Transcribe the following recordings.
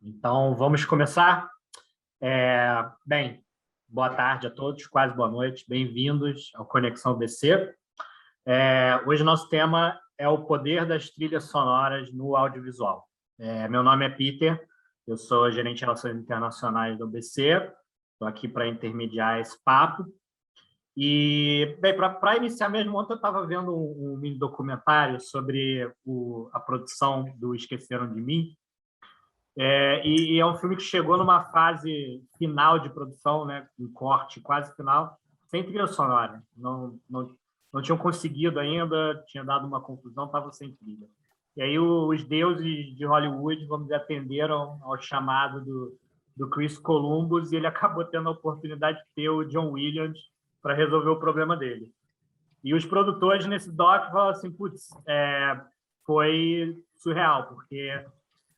Então, vamos começar? Bem, boa tarde a todos, quase boa noite, bem-vindos ao Conexão BC. Hoje nosso tema é o poder das trilhas sonoras no audiovisual. Meu nome é Peter, eu sou gerente de Relações Internacionais do BC, estou aqui para intermediar esse papo. E, bem, para iniciar mesmo, ontem eu estava vendo um mini documentário sobre a produção do Esqueceram de Mim, e é um filme que chegou numa fase final de produção, né, um corte quase final, sem trilha sonora. Não tinham conseguido ainda, tinha dado uma confusão, estava sem trilha. E aí os deuses de Hollywood, vamos dizer, atenderam ao chamado do Chris Columbus e ele acabou tendo a oportunidade de ter o John Williams para resolver o problema dele. E os produtores nesse doc falaram assim, putz, foi surreal, porque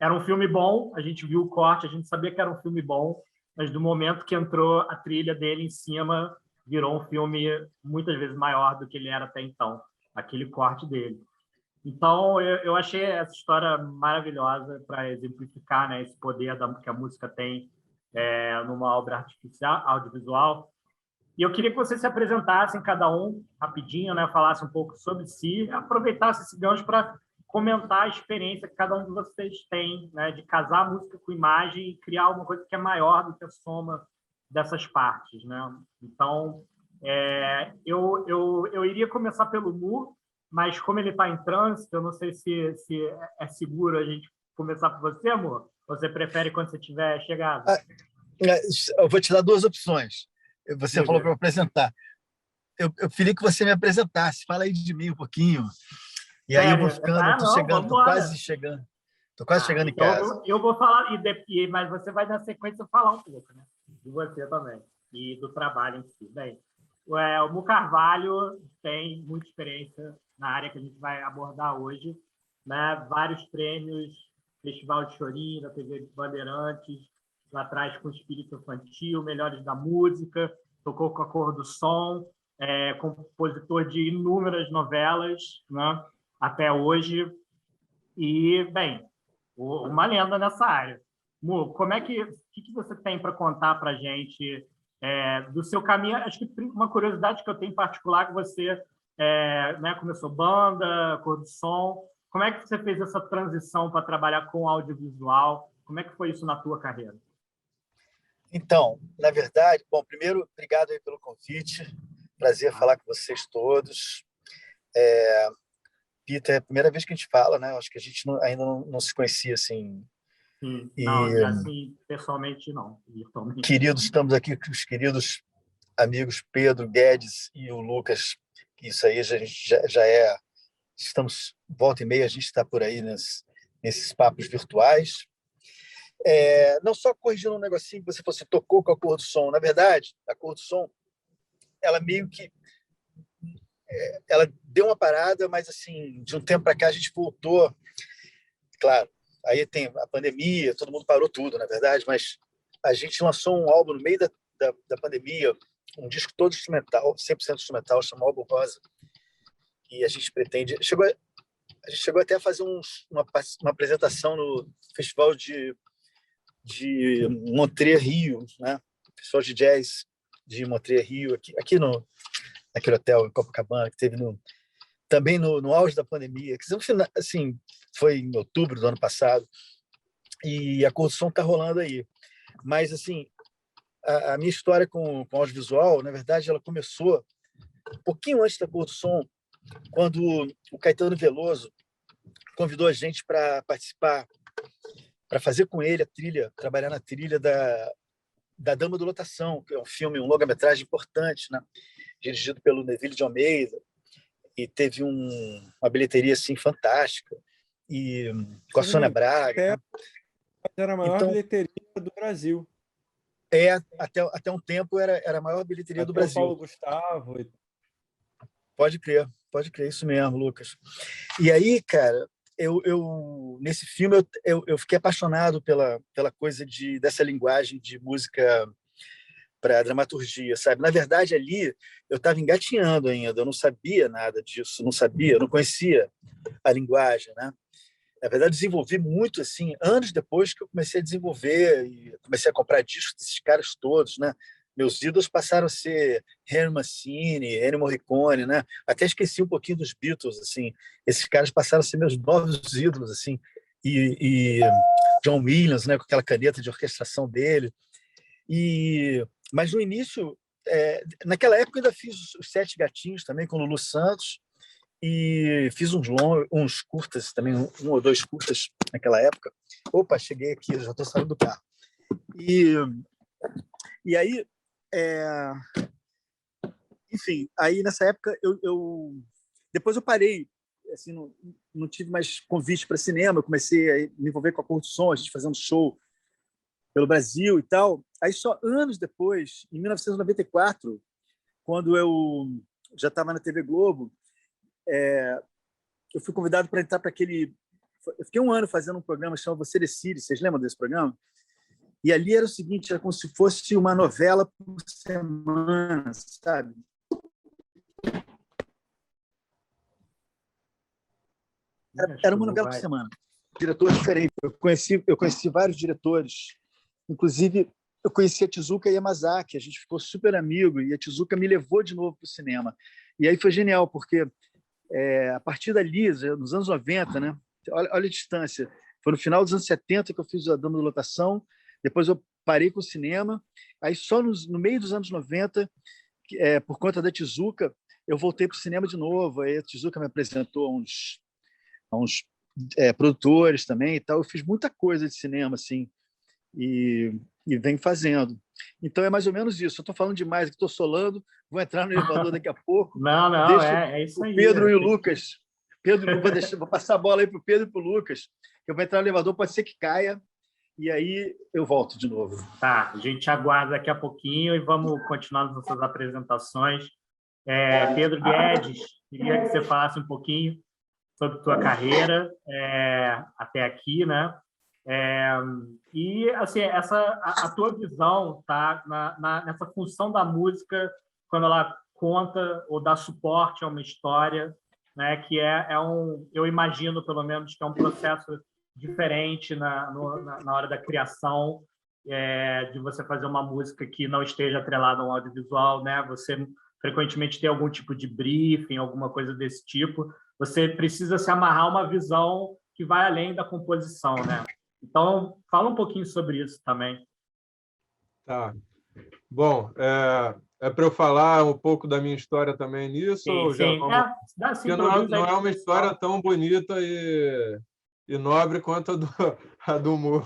era um filme bom, a gente viu o corte, a gente sabia que era um filme bom, mas do momento que entrou a trilha dele em cima, virou um filme muitas vezes maior do que ele era até então, aquele corte dele. Então, eu achei essa história maravilhosa para exemplificar, né, esse poder que a música tem numa obra artificial, audiovisual. E eu queria que vocês se apresentassem, cada um, rapidinho, né, falasse um pouco sobre si, aproveitasse esse gancho para comentar a experiência que cada um de vocês tem, né, de casar a música com imagem e criar uma coisa que é maior do que a soma dessas partes, né? Então, eu iria começar pelo Mu, mas como ele está em trânsito, eu não sei se é seguro a gente começar por você, Mu? Você prefere quando você tiver chegado? Eu vou te dar duas opções. Você falou para eu apresentar. Eu queria que você me apresentasse. Fala aí de mim um pouquinho. E aí eu vou ficando, estou quase chegando. Estou quase chegando então em casa. Eu vou falar, mas você vai na sequência falar um pouco, né? De você também. E do trabalho em si. Bem, o Mu Carvalho tem muita experiência na área que a gente vai abordar hoje, né? Vários prêmios, Festival de Chorinho, da TV Bandeirantes, lá atrás com o Espírito Infantil, Melhores da Música, tocou com a Cor do Som, compositor de inúmeras novelas, né? Até hoje. E, bem, uma lenda nessa área. Mu, o que você tem para contar para a gente do seu caminho? Acho que uma curiosidade que eu tenho em particular é que você né, começou banda, Cor do Som. Como é que você fez essa transição para trabalhar com audiovisual? Como é que foi isso na tua carreira? Então, na verdade, bom, primeiro, obrigado aí pelo convite. Prazer falar com vocês todos. Peter, é a primeira vez que a gente fala, né? Acho que a gente ainda não se conhecia assim. Sim, não, assim, pessoalmente não, virtualmente. Queridos, estamos aqui com os queridos amigos Pedro, Guedes e o Lucas. Isso aí já é. Estamos, volta e meia, a gente está por aí nesses papos virtuais. Não só corrigindo um negocinho que você tocou com a Cor do Som. Na verdade, a Cor do Som, ela meio que ela deu uma parada, mas assim, de um tempo para cá a gente voltou. Claro, aí tem a pandemia, todo mundo parou tudo, na verdade, mas a gente lançou um álbum no meio da pandemia, um disco todo instrumental, 100% instrumental, chama Álbum Rosa, e a gente pretende... A gente chegou até a fazer uma apresentação no Festival de Montreux, Rio, né? Festival de Jazz de Montreux, Rio, aqui naquele hotel em Copacabana, que teve também no auge da pandemia, que assim, foi em outubro do ano passado, e a Cor do Som está rolando aí. Mas, assim, a minha história com audiovisual, na verdade, ela começou um pouquinho antes da Cor do Som, quando o Caetano Veloso convidou a gente para participar, para fazer com ele a trilha, trabalhar na trilha da Dama do Lotação, que é um filme, um longa-metragem importante, né? Dirigido pelo Neville de Almeida, e teve uma bilheteria assim fantástica, e com a Sônia Braga. Né? Era a maior bilheteria do Brasil. Até um tempo era a maior bilheteria do Brasil. Paulo Gustavo. Pode crer, isso mesmo, Lucas. E aí, cara, nesse filme eu fiquei apaixonado pela coisa dessa linguagem de música para dramaturgia, sabe? Na verdade, ali eu estava engatinhando ainda, eu não sabia nada disso, não conhecia a linguagem, né? Na verdade, desenvolvi muito assim, anos depois que eu comecei a desenvolver e comecei a comprar discos desses caras todos, né? Meus ídolos passaram a ser Henry Mancini, Ennio Morricone, né? Até esqueci um pouquinho dos Beatles, assim. Esses caras passaram a ser meus novos ídolos, assim. E John Williams, né? Com aquela caneta de orquestração dele. Mas no início, naquela época, eu ainda fiz os Sete Gatinhos também com o Lulu Santos e fiz uns curtas também, um ou dois curtas naquela época. Opa, cheguei aqui, já estou saindo do carro. E aí, enfim, aí nessa época depois eu parei, assim, não tive mais convite para cinema, eu comecei a me envolver com a Cor do Som, a gente fazendo show pelo Brasil e tal. Aí só anos depois, em 1994, quando eu já estava na TV Globo, eu fui convidado para entrar para aquele... Eu fiquei um ano fazendo um programa chamado Você Decide, vocês lembram desse programa? E ali era o seguinte, era como se fosse uma novela por semana, sabe? Era uma novela por semana. Diretor diferente. Eu conheci vários diretores. Inclusive, eu conheci a Tezuka Yamazaki. A gente ficou super amigo e a Tezuka me levou de novo para o cinema. E aí foi genial, porque a partir dali, nos anos 90, né? Olha a distância. Foi no final dos anos 70 que eu fiz a Dama da Lotação. Depois eu parei com o cinema. Aí só no meio dos anos 90, por conta da Tezuka, eu voltei para o cinema de novo. Aí a Tezuka me apresentou a uns produtores também e tal. Eu fiz muita coisa de cinema, assim, e venho fazendo. Então é mais ou menos isso. Eu estou falando demais, estou solando, vou entrar no elevador daqui a pouco. Não, Deixa isso aí. O Pedro e o Lucas. Vou passar a bola aí para o Pedro e para o Lucas. Eu vou entrar no elevador, pode ser que caia, e aí eu volto de novo. Tá, a gente aguarda daqui a pouquinho e vamos continuar nas nossas apresentações. Pedro Guedes, queria que você falasse um pouquinho sobre tua carreira até aqui, né? E assim, a tua visão, tá, nessa função da música quando ela conta ou dá suporte a uma história, né? Que eu imagino pelo menos que é um processo diferente na hora da criação, de você fazer uma música que não esteja atrelada a um audiovisual, né? Você frequentemente tem algum tipo de briefing, alguma coisa desse tipo. Você precisa se amarrar a uma visão que vai além da composição, né? Então, fala um pouquinho sobre isso também. Tá. Bom, para eu falar um pouco da minha história também nisso? Sim, sim. Porque não é uma história tão bonita e nobre quanto a do Mu.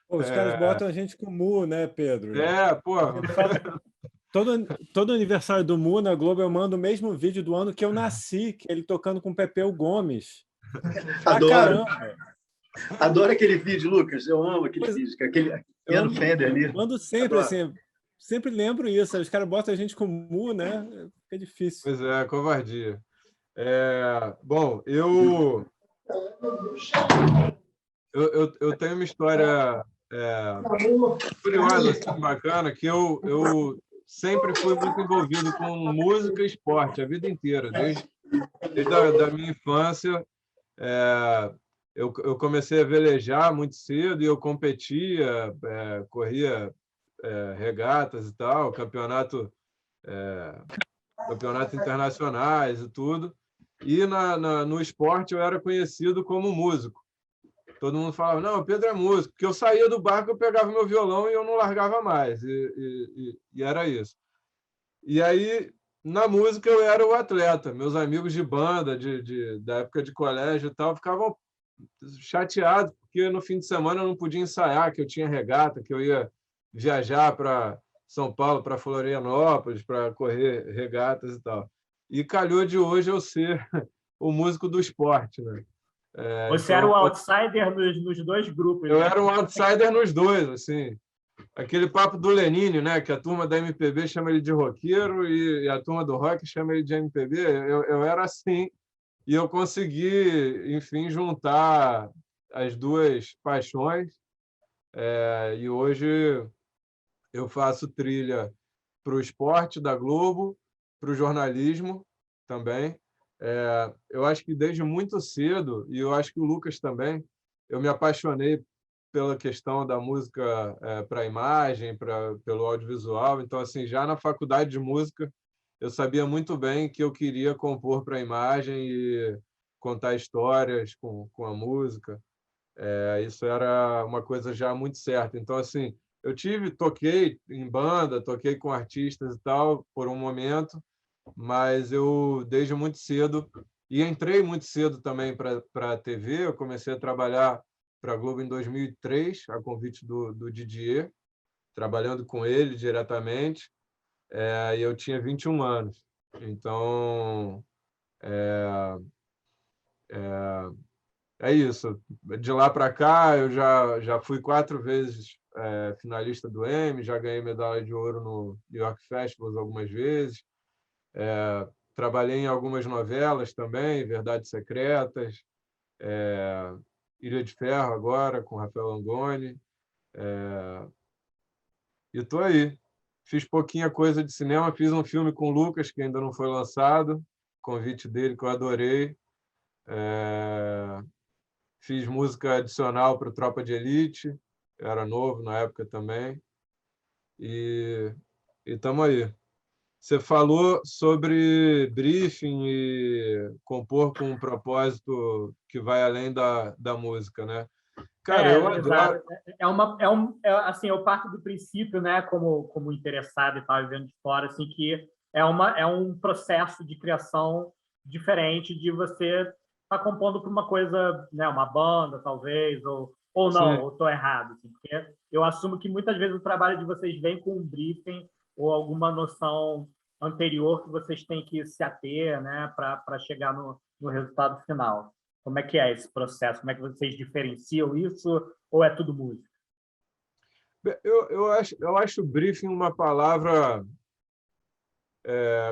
Pô, os caras botam a gente com o Mu, né, Pedro? Pô. Todo aniversário do Mu na Globo eu mando o mesmo vídeo do ano que eu nasci, que é ele tocando com Pepeu Gomes. Adoro. Adoro aquele vídeo, Lucas. Eu amo aquele vídeo. Aquele piano Fender ali. Mando sempre, assim, sempre lembro isso. Os caras botam a gente com o Mu, né? É difícil. Pois é, covardia. Bom, eu tenho uma história curiosa, assim, bacana, que eu sempre fui muito envolvido com música e esporte a vida inteira, desde a minha infância. Eu comecei a velejar muito cedo e eu competia, corria regatas e tal, campeonatos internacionais e tudo. E no esporte eu era conhecido como músico. Todo mundo falava, não, o Pedro é músico, porque eu saía do barco, eu pegava meu violão e eu não largava mais, e era isso. E aí, na música, eu era o atleta. Meus amigos de banda, da época de colégio e tal, ficavam chateados, porque no fim de semana eu não podia ensaiar, que eu tinha regata, que eu ia viajar para São Paulo, para Florianópolis, para correr regatas e tal. E calhou de hoje eu ser o músico do esporte, né? Você era o outsider nos dois grupos. Eu né? era um outsider nos dois, assim. Aquele papo do Lenine, né? Que a turma da MPB chama ele de roqueiro e a turma do rock chama ele de MPB. Eu era assim e eu consegui, enfim, juntar as duas paixões. E hoje eu faço trilha para o esporte da Globo, para o jornalismo também. Eu acho que desde muito cedo, e eu acho que o Lucas também, eu me apaixonei pela questão da música para a imagem, pelo audiovisual. Então, assim, já na faculdade de música, eu sabia muito bem que eu queria compor para a imagem e contar histórias com a música. Isso era uma coisa já muito certa. Então, assim, toquei em banda, toquei com artistas e tal, por um momento, mas eu, desde muito cedo, e entrei muito cedo também para a TV, eu comecei a trabalhar para a Globo em 2003, a convite do Didier, trabalhando com ele diretamente, e eu tinha 21 anos. Então, é isso. De lá para cá, eu já fui 4 vezes finalista do Emmy, já ganhei medalha de ouro no New York Festivals algumas vezes. Trabalhei em algumas novelas também, Verdades Secretas, Ilha de Ferro agora, com Rafael Langoni. E estou aí. Fiz pouquinha coisa de cinema, fiz um filme com o Lucas, que ainda não foi lançado, convite dele, que eu adorei. Fiz música adicional para o Tropa de Elite, era novo na época também. E estamos aí. Você falou sobre briefing e compor com um propósito que vai além da música, né? Cara, eu adoro. Exato. Assim, eu parto do princípio, né, como interessado e tal, vendo de fora, assim, que é um processo de criação diferente de você estar compondo para uma coisa, né, uma banda, talvez, ou não, Sim, ou estou errado, assim, porque eu assumo que muitas vezes o trabalho de vocês vem com um briefing ou alguma noção anterior que vocês têm que se ater, né, para chegar no resultado final. Como é que é esse processo? Como é que vocês diferenciam isso ou é tudo música? eu acho briefing uma palavra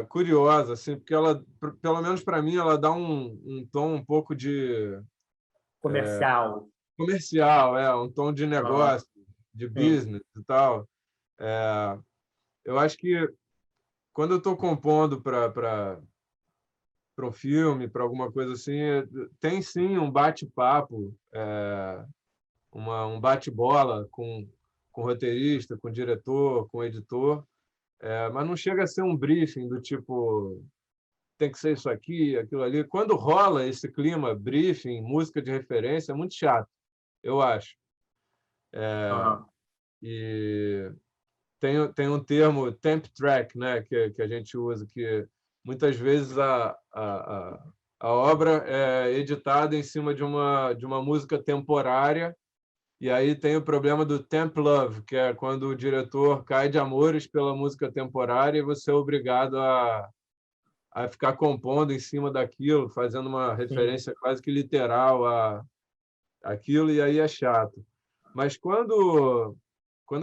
curiosa, assim, porque ela, pelo menos para mim, ela dá um tom um pouco de Comercial. comercial, um tom de Ah, negócio, de sim. business e tal. Eu acho que quando eu estou compondo para um filme, para alguma coisa assim, tem sim um bate-papo, um bate-bola com o roteirista, com o diretor, com o editor, mas não chega a ser um briefing do tipo tem que ser isso aqui, aquilo ali. Quando rola esse clima, briefing, música de referência, é muito chato, eu acho. Aham. E tem um termo temp track, né, que a gente usa, que muitas vezes a obra é editada em cima de uma música temporária, e aí tem o problema do temp love, que é quando o diretor cai de amores pela música temporária e você é obrigado a ficar compondo em cima daquilo, fazendo uma Sim. referência quase que literal àquilo, e aí é chato. Mas quando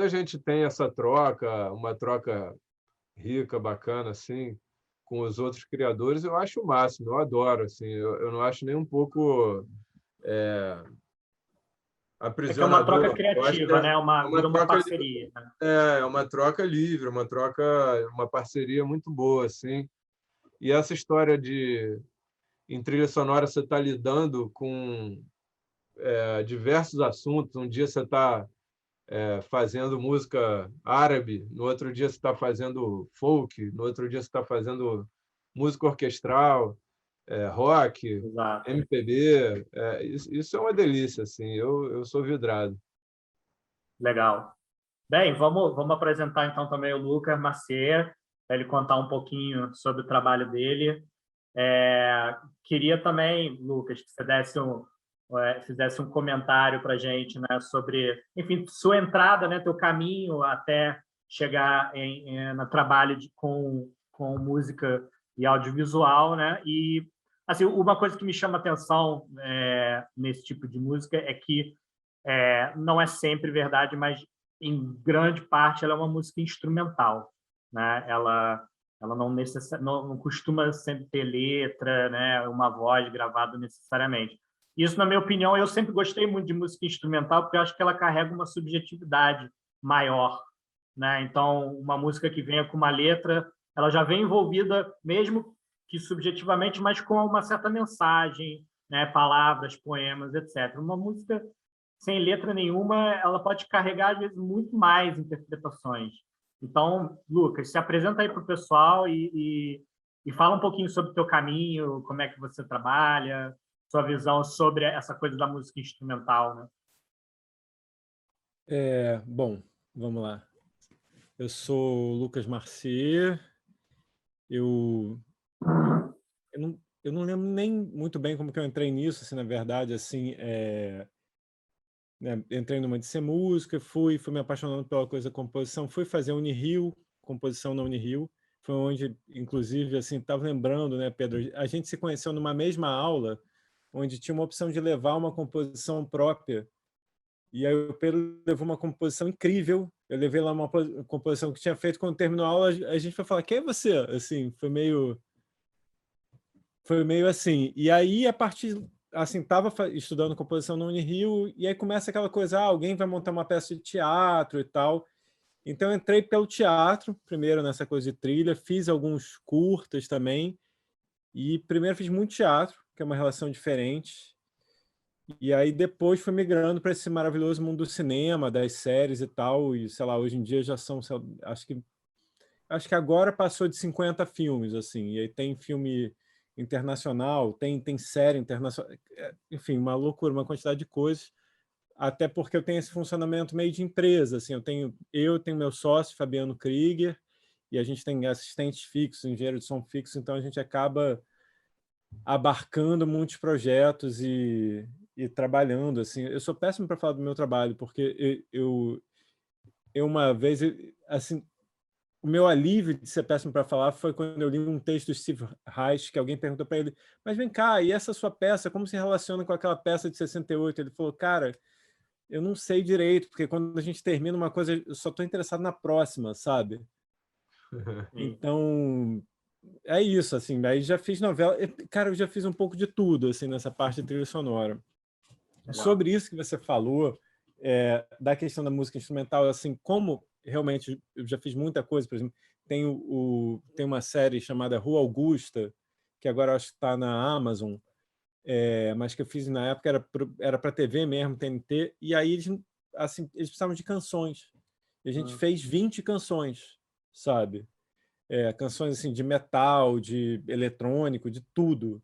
a gente tem essa troca, uma troca rica, bacana, assim, com os outros criadores, eu acho o máximo, eu adoro, assim, eu não acho nem um pouco É que é uma troca aprisionador. Eu acho que criativa, né? uma Vira uma troca, parceria, né? uma troca livre, uma parceria muito boa, assim. E essa história de em trilha sonora você está lidando com diversos assuntos. Um dia você está fazendo música árabe, no outro dia você está fazendo folk, no outro dia você está fazendo música orquestral, rock, Exato. MPB. Isso é uma delícia, assim. Eu sou vidrado. Legal. Bem, vamos apresentar então também o Lucas Macier, para ele contar um pouquinho sobre o trabalho dele. Queria também, Lucas, que você fizesse um comentário para a gente, né, sobre, enfim, sua entrada, né, teu caminho até chegar no trabalho com música e audiovisual, né? E assim, uma coisa que me chama atenção nesse tipo de música é que não é sempre verdade, mas em grande parte ela é uma música instrumental, né? Ela não costuma sempre ter letra, né? Uma voz gravada necessariamente. Isso, na minha opinião, eu sempre gostei muito de música instrumental porque eu acho que ela carrega uma subjetividade maior, né? Então, uma música que venha com uma letra, ela já vem envolvida, mesmo que subjetivamente, mas com uma certa mensagem, né? Palavras, poemas, etc. Uma música sem letra nenhuma, ela pode carregar, às vezes, muito mais interpretações. Então, Lucas, se apresenta aí para o pessoal e fala um pouquinho sobre o teu caminho, como é que você trabalha, sua visão sobre essa coisa da música instrumental, né? Bom, vamos lá. Eu sou o Lucas Marcier. Eu, eu não lembro nem muito bem como que eu entrei nisso, assim, na verdade, assim, né, entrei numa de ser música, fui me apaixonando pela coisa da composição, fui fazer Unirio, composição na Unirio, foi onde, inclusive, assim, estava lembrando, né, Pedro, a gente se conheceu numa mesma aula, onde tinha uma opção de levar uma composição própria, e aí o Pedro levou uma composição incrível, eu levei lá uma composição que tinha feito, quando terminou a aula, a gente foi falar, quem é você? Assim, foi meio assim. E aí, a partir, assim, estava estudando composição no Unirio, e aí começa aquela coisa, alguém vai montar uma peça de teatro e tal. Então, eu entrei pelo teatro, primeiro nessa coisa de trilha, fiz alguns curtas também, e primeiro fiz muito teatro, que é uma relação diferente, e aí depois fui migrando para esse maravilhoso mundo do cinema, das séries e tal, e sei lá, hoje em dia já são, sei lá, acho que agora passou de 50 filmes, assim, e aí tem filme internacional, tem série internacional, enfim, uma loucura, uma quantidade de coisas, até porque eu tenho esse funcionamento meio de empresa, assim, eu tenho meu sócio, Fabiano Krieger, e a gente tem assistentes fixos, engenheiro de som fixo, então a gente acaba abarcando muitos projetos e trabalhando, assim. Eu sou péssimo para falar do meu trabalho, porque eu uma vez, assim, o meu alívio de ser péssimo para falar foi quando eu li um texto do Steve Reich, que alguém perguntou para ele, mas vem cá, e essa sua peça, como se relaciona com aquela peça de 68? Ele falou, cara, eu não sei direito, porque quando a gente termina uma coisa, eu só estou interessado na próxima, sabe? Sim. Então, é isso, assim, aí já fiz novela, cara, eu já fiz um pouco de tudo, assim, nessa parte de trilha sonora. Legal. Sobre isso que você falou, da questão da música instrumental, assim, como realmente eu já fiz muita coisa, por exemplo, tem uma série chamada Rua Augusta, que agora acho que está na Amazon, mas que eu fiz na época, era para TV mesmo, TNT, e aí eles precisavam de canções. E a gente fez 20 canções, sabe? Canções assim, de metal, de eletrônico, de tudo.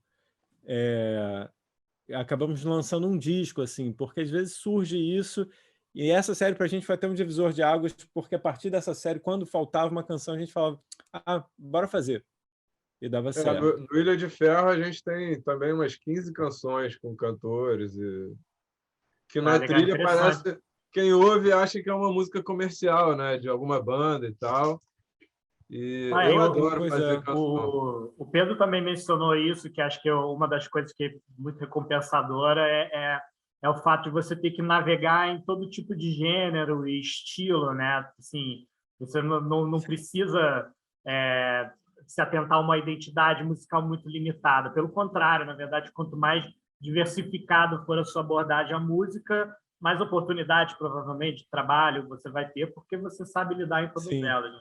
Acabamos lançando um disco, assim, porque às vezes surge isso, e essa série para a gente foi até um divisor de águas, porque a partir dessa série, quando faltava uma canção, a gente falava, bora fazer. E dava certo. No Ilha de Ferro a gente tem também umas 15 canções com cantores, que Ah, na legal, trilha interessante. parece... Quem ouve acha que é uma música comercial, né? De alguma banda e tal. E Ah, eu eu, adoro Pois fazer é. canção. o Pedro também mencionou isso, que acho que é uma das coisas que é muito recompensadora é o fato de você ter que navegar em todo tipo de gênero e estilo, né? Assim, você não precisa é, se atentar a uma identidade musical muito limitada. Pelo contrário, na verdade, quanto mais diversificado for a sua abordagem à música, mais oportunidades, provavelmente, de trabalho você vai ter, porque você sabe lidar em todas Sim. elas.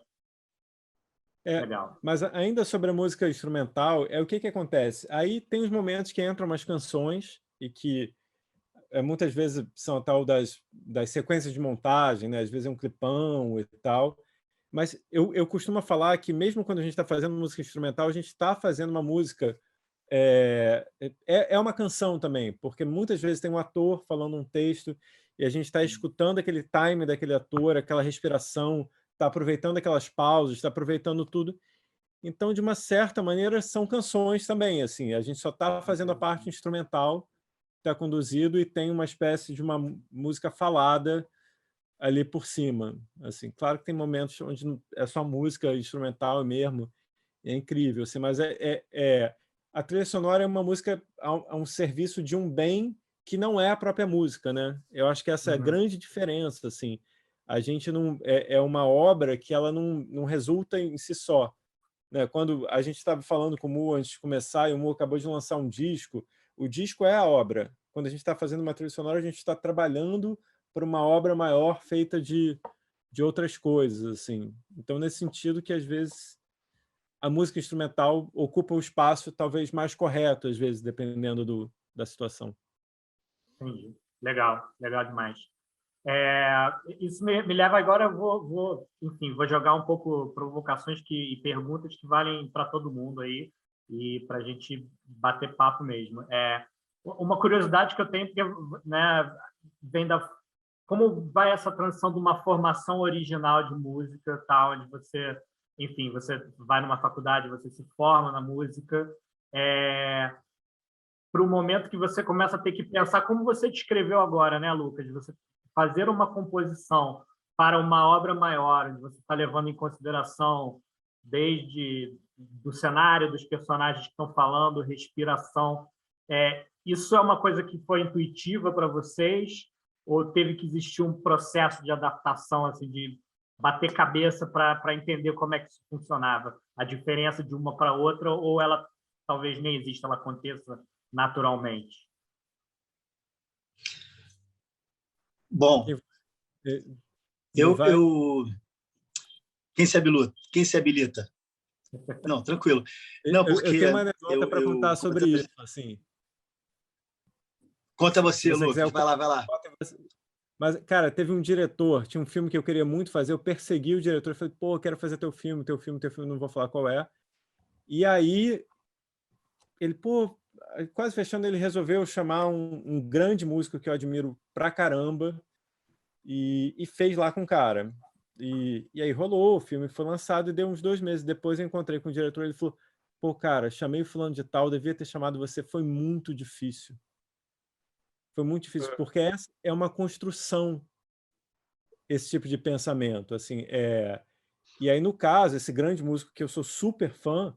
Legal. Mas ainda sobre a música instrumental, o que acontece? Aí tem os momentos que entram umas canções e que muitas vezes são a tal das sequências de montagem, né? Às vezes é um clipão e tal. Mas eu costumo falar que mesmo quando a gente está fazendo música instrumental, a gente está fazendo uma música... É uma canção também, porque muitas vezes tem um ator falando um texto e a gente está escutando aquele time daquele ator, aquela respiração, está aproveitando aquelas pausas, está aproveitando tudo. Então, de uma certa maneira, são canções também. Assim, a gente só está fazendo a parte instrumental, está conduzido e tem uma espécie de uma música falada ali por cima. Assim, claro que tem momentos onde é só música instrumental mesmo, é incrível, assim, mas a trilha sonora é uma música a um serviço de um bem que não é a própria música, né? Eu acho que essa é a Uhum. grande diferença, assim. A gente não é uma obra que ela não resulta em si só, né? Quando a gente estava falando com o Mu antes de começar, e o Mu acabou de lançar um disco, o disco é a obra. Quando a gente está fazendo uma trilha sonora, a gente está trabalhando por uma obra maior feita de outras coisas, assim. Então, nesse sentido que às vezes a música instrumental ocupa o espaço talvez mais correto, às vezes, dependendo da situação. Entendi. Legal, legal demais. Isso me leva agora, enfim, vou jogar um pouco provocações e perguntas que valem para todo mundo aí e para a gente bater papo mesmo. Uma curiosidade que eu tenho, porque, né, vem como vai essa transição de uma formação original de música, tal, onde você, enfim, você vai numa faculdade, você se forma na música, para o momento que você começa a ter que pensar, como você descreveu agora, né, Lucas? De você fazer uma composição para uma obra maior, onde você está levando em consideração desde do cenário, dos personagens que estão falando, respiração. Isso é uma coisa que foi intuitiva para vocês ou teve que existir um processo de adaptação, assim, de bater cabeça para entender como é que isso funcionava? A diferença de uma para outra, ou ela talvez nem exista, ela aconteça naturalmente? Bom, quem se habilita? Não, tranquilo. Não, porque eu tenho uma anedota para contar sobre isso. Assim. Conta você, Lucas. Vai lá. Mas, cara, teve um diretor, tinha um filme que eu queria muito fazer, eu persegui o diretor, falei, pô, eu quero fazer teu filme, não vou falar qual é. E aí, ele, pô, quase fechando, ele resolveu chamar um grande músico que eu admiro pra caramba e fez lá com o cara. E aí rolou, o filme foi lançado e deu uns 2 meses depois eu encontrei com o diretor, ele falou, pô, cara, chamei o fulano de tal, devia ter chamado você, foi muito difícil. Foi muito difícil, porque essa é uma construção, esse tipo de pensamento. Assim, E aí, no caso, esse grande músico que eu sou super fã,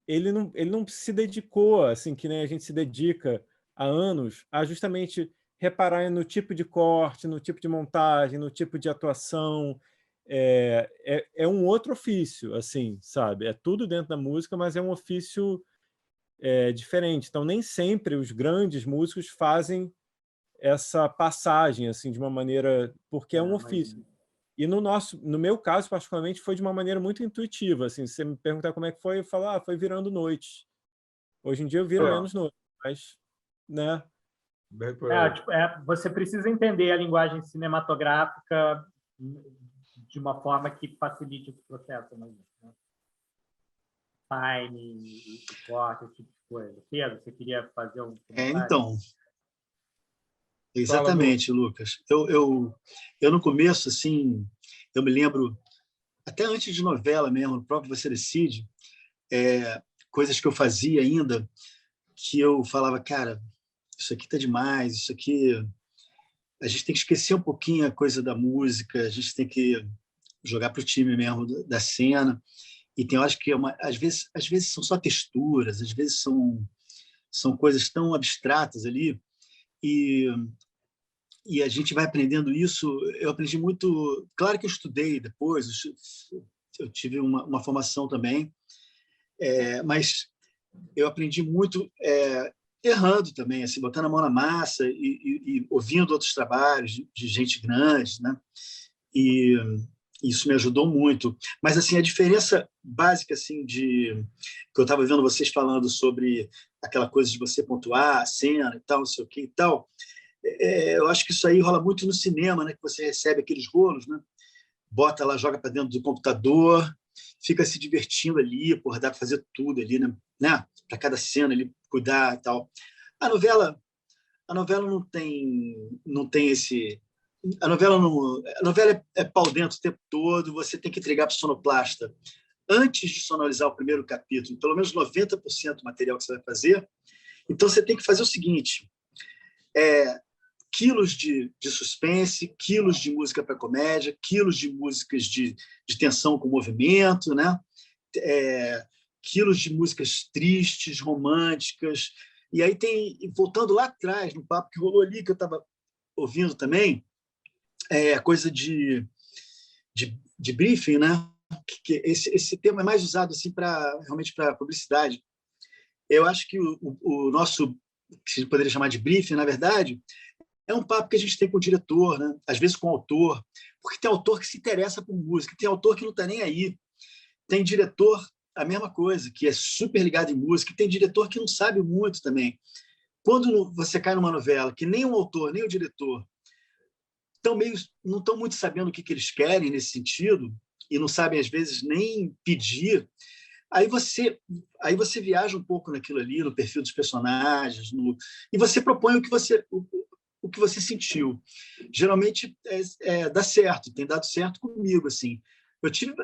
ele não se dedicou, assim, que nem a gente se dedica há anos, a justamente reparar no tipo de corte, no tipo de montagem, no tipo de atuação. É um outro ofício, assim, sabe? É tudo dentro da música, mas é um ofício diferente. Então, nem sempre os grandes músicos fazem essa passagem, assim, de uma maneira... Porque é um ofício. E no meu caso, particularmente, foi de uma maneira muito intuitiva. Assim, se você me perguntar como é que foi, eu falo, foi virando noite. Hoje em dia eu viro menos noite, mas, né? Você precisa entender a linguagem cinematográfica de uma forma que facilite esse processo, né? Time, corte, esse tipo de coisa. Pedro, você queria fazer um comentário? Então, exatamente, Lucas. Eu no começo, assim, eu me lembro, até antes de novela mesmo, no próprio Você Decide, coisas que eu fazia ainda, que eu falava, cara, isso aqui tá demais, isso aqui... A gente tem que esquecer um pouquinho a coisa da música, a gente tem que jogar para o time mesmo da cena. E tem horas que, às vezes são só texturas, às vezes são coisas tão abstratas ali, e a gente vai aprendendo isso. Eu aprendi muito... Claro que eu estudei depois, eu tive uma formação também, mas eu aprendi muito errando também, assim, botando a mão na massa e ouvindo outros trabalhos de gente grande, né? E isso me ajudou muito. Mas assim, a diferença básica assim que eu estava vendo vocês falando sobre aquela coisa de você pontuar a cena e tal, não sei o que e tal, eu acho que isso aí rola muito no cinema, né? Que você recebe aqueles rolos, né? Bota lá, joga para dentro do computador, fica se divertindo ali, porra, dá para fazer tudo ali, né? Para cada cena ali, cuidar e tal. A novela não tem esse... A novela é pau dentro o tempo todo, você tem que entregar para o sonoplasta antes de sonorizar o primeiro capítulo, pelo menos 90% do material que você vai fazer. Então, você tem que fazer o seguinte, quilos de suspense, quilos de música para comédia, quilos de músicas de tensão com movimento, né? Quilos de músicas tristes, românticas. E aí voltando lá atrás, no papo que rolou ali, que eu estava ouvindo também, a coisa de briefing, né? Que esse termo é mais usado assim realmente para publicidade. Eu acho que o nosso, que se poderia chamar de briefing, na verdade, é um papo que a gente tem com o diretor, né? Às vezes com o autor, porque tem autor que se interessa por música, tem autor que não está nem aí, tem diretor a mesma coisa, que é super ligado em música. Tem diretor que não sabe muito também. Quando você cai numa novela que nem o autor, nem o diretor não estão muito sabendo o que eles querem nesse sentido, e não sabem, às vezes, nem pedir, aí você viaja um pouco naquilo ali, no perfil dos personagens, e você propõe o que você sentiu. Geralmente dá certo, tem dado certo comigo. Assim. Eu tive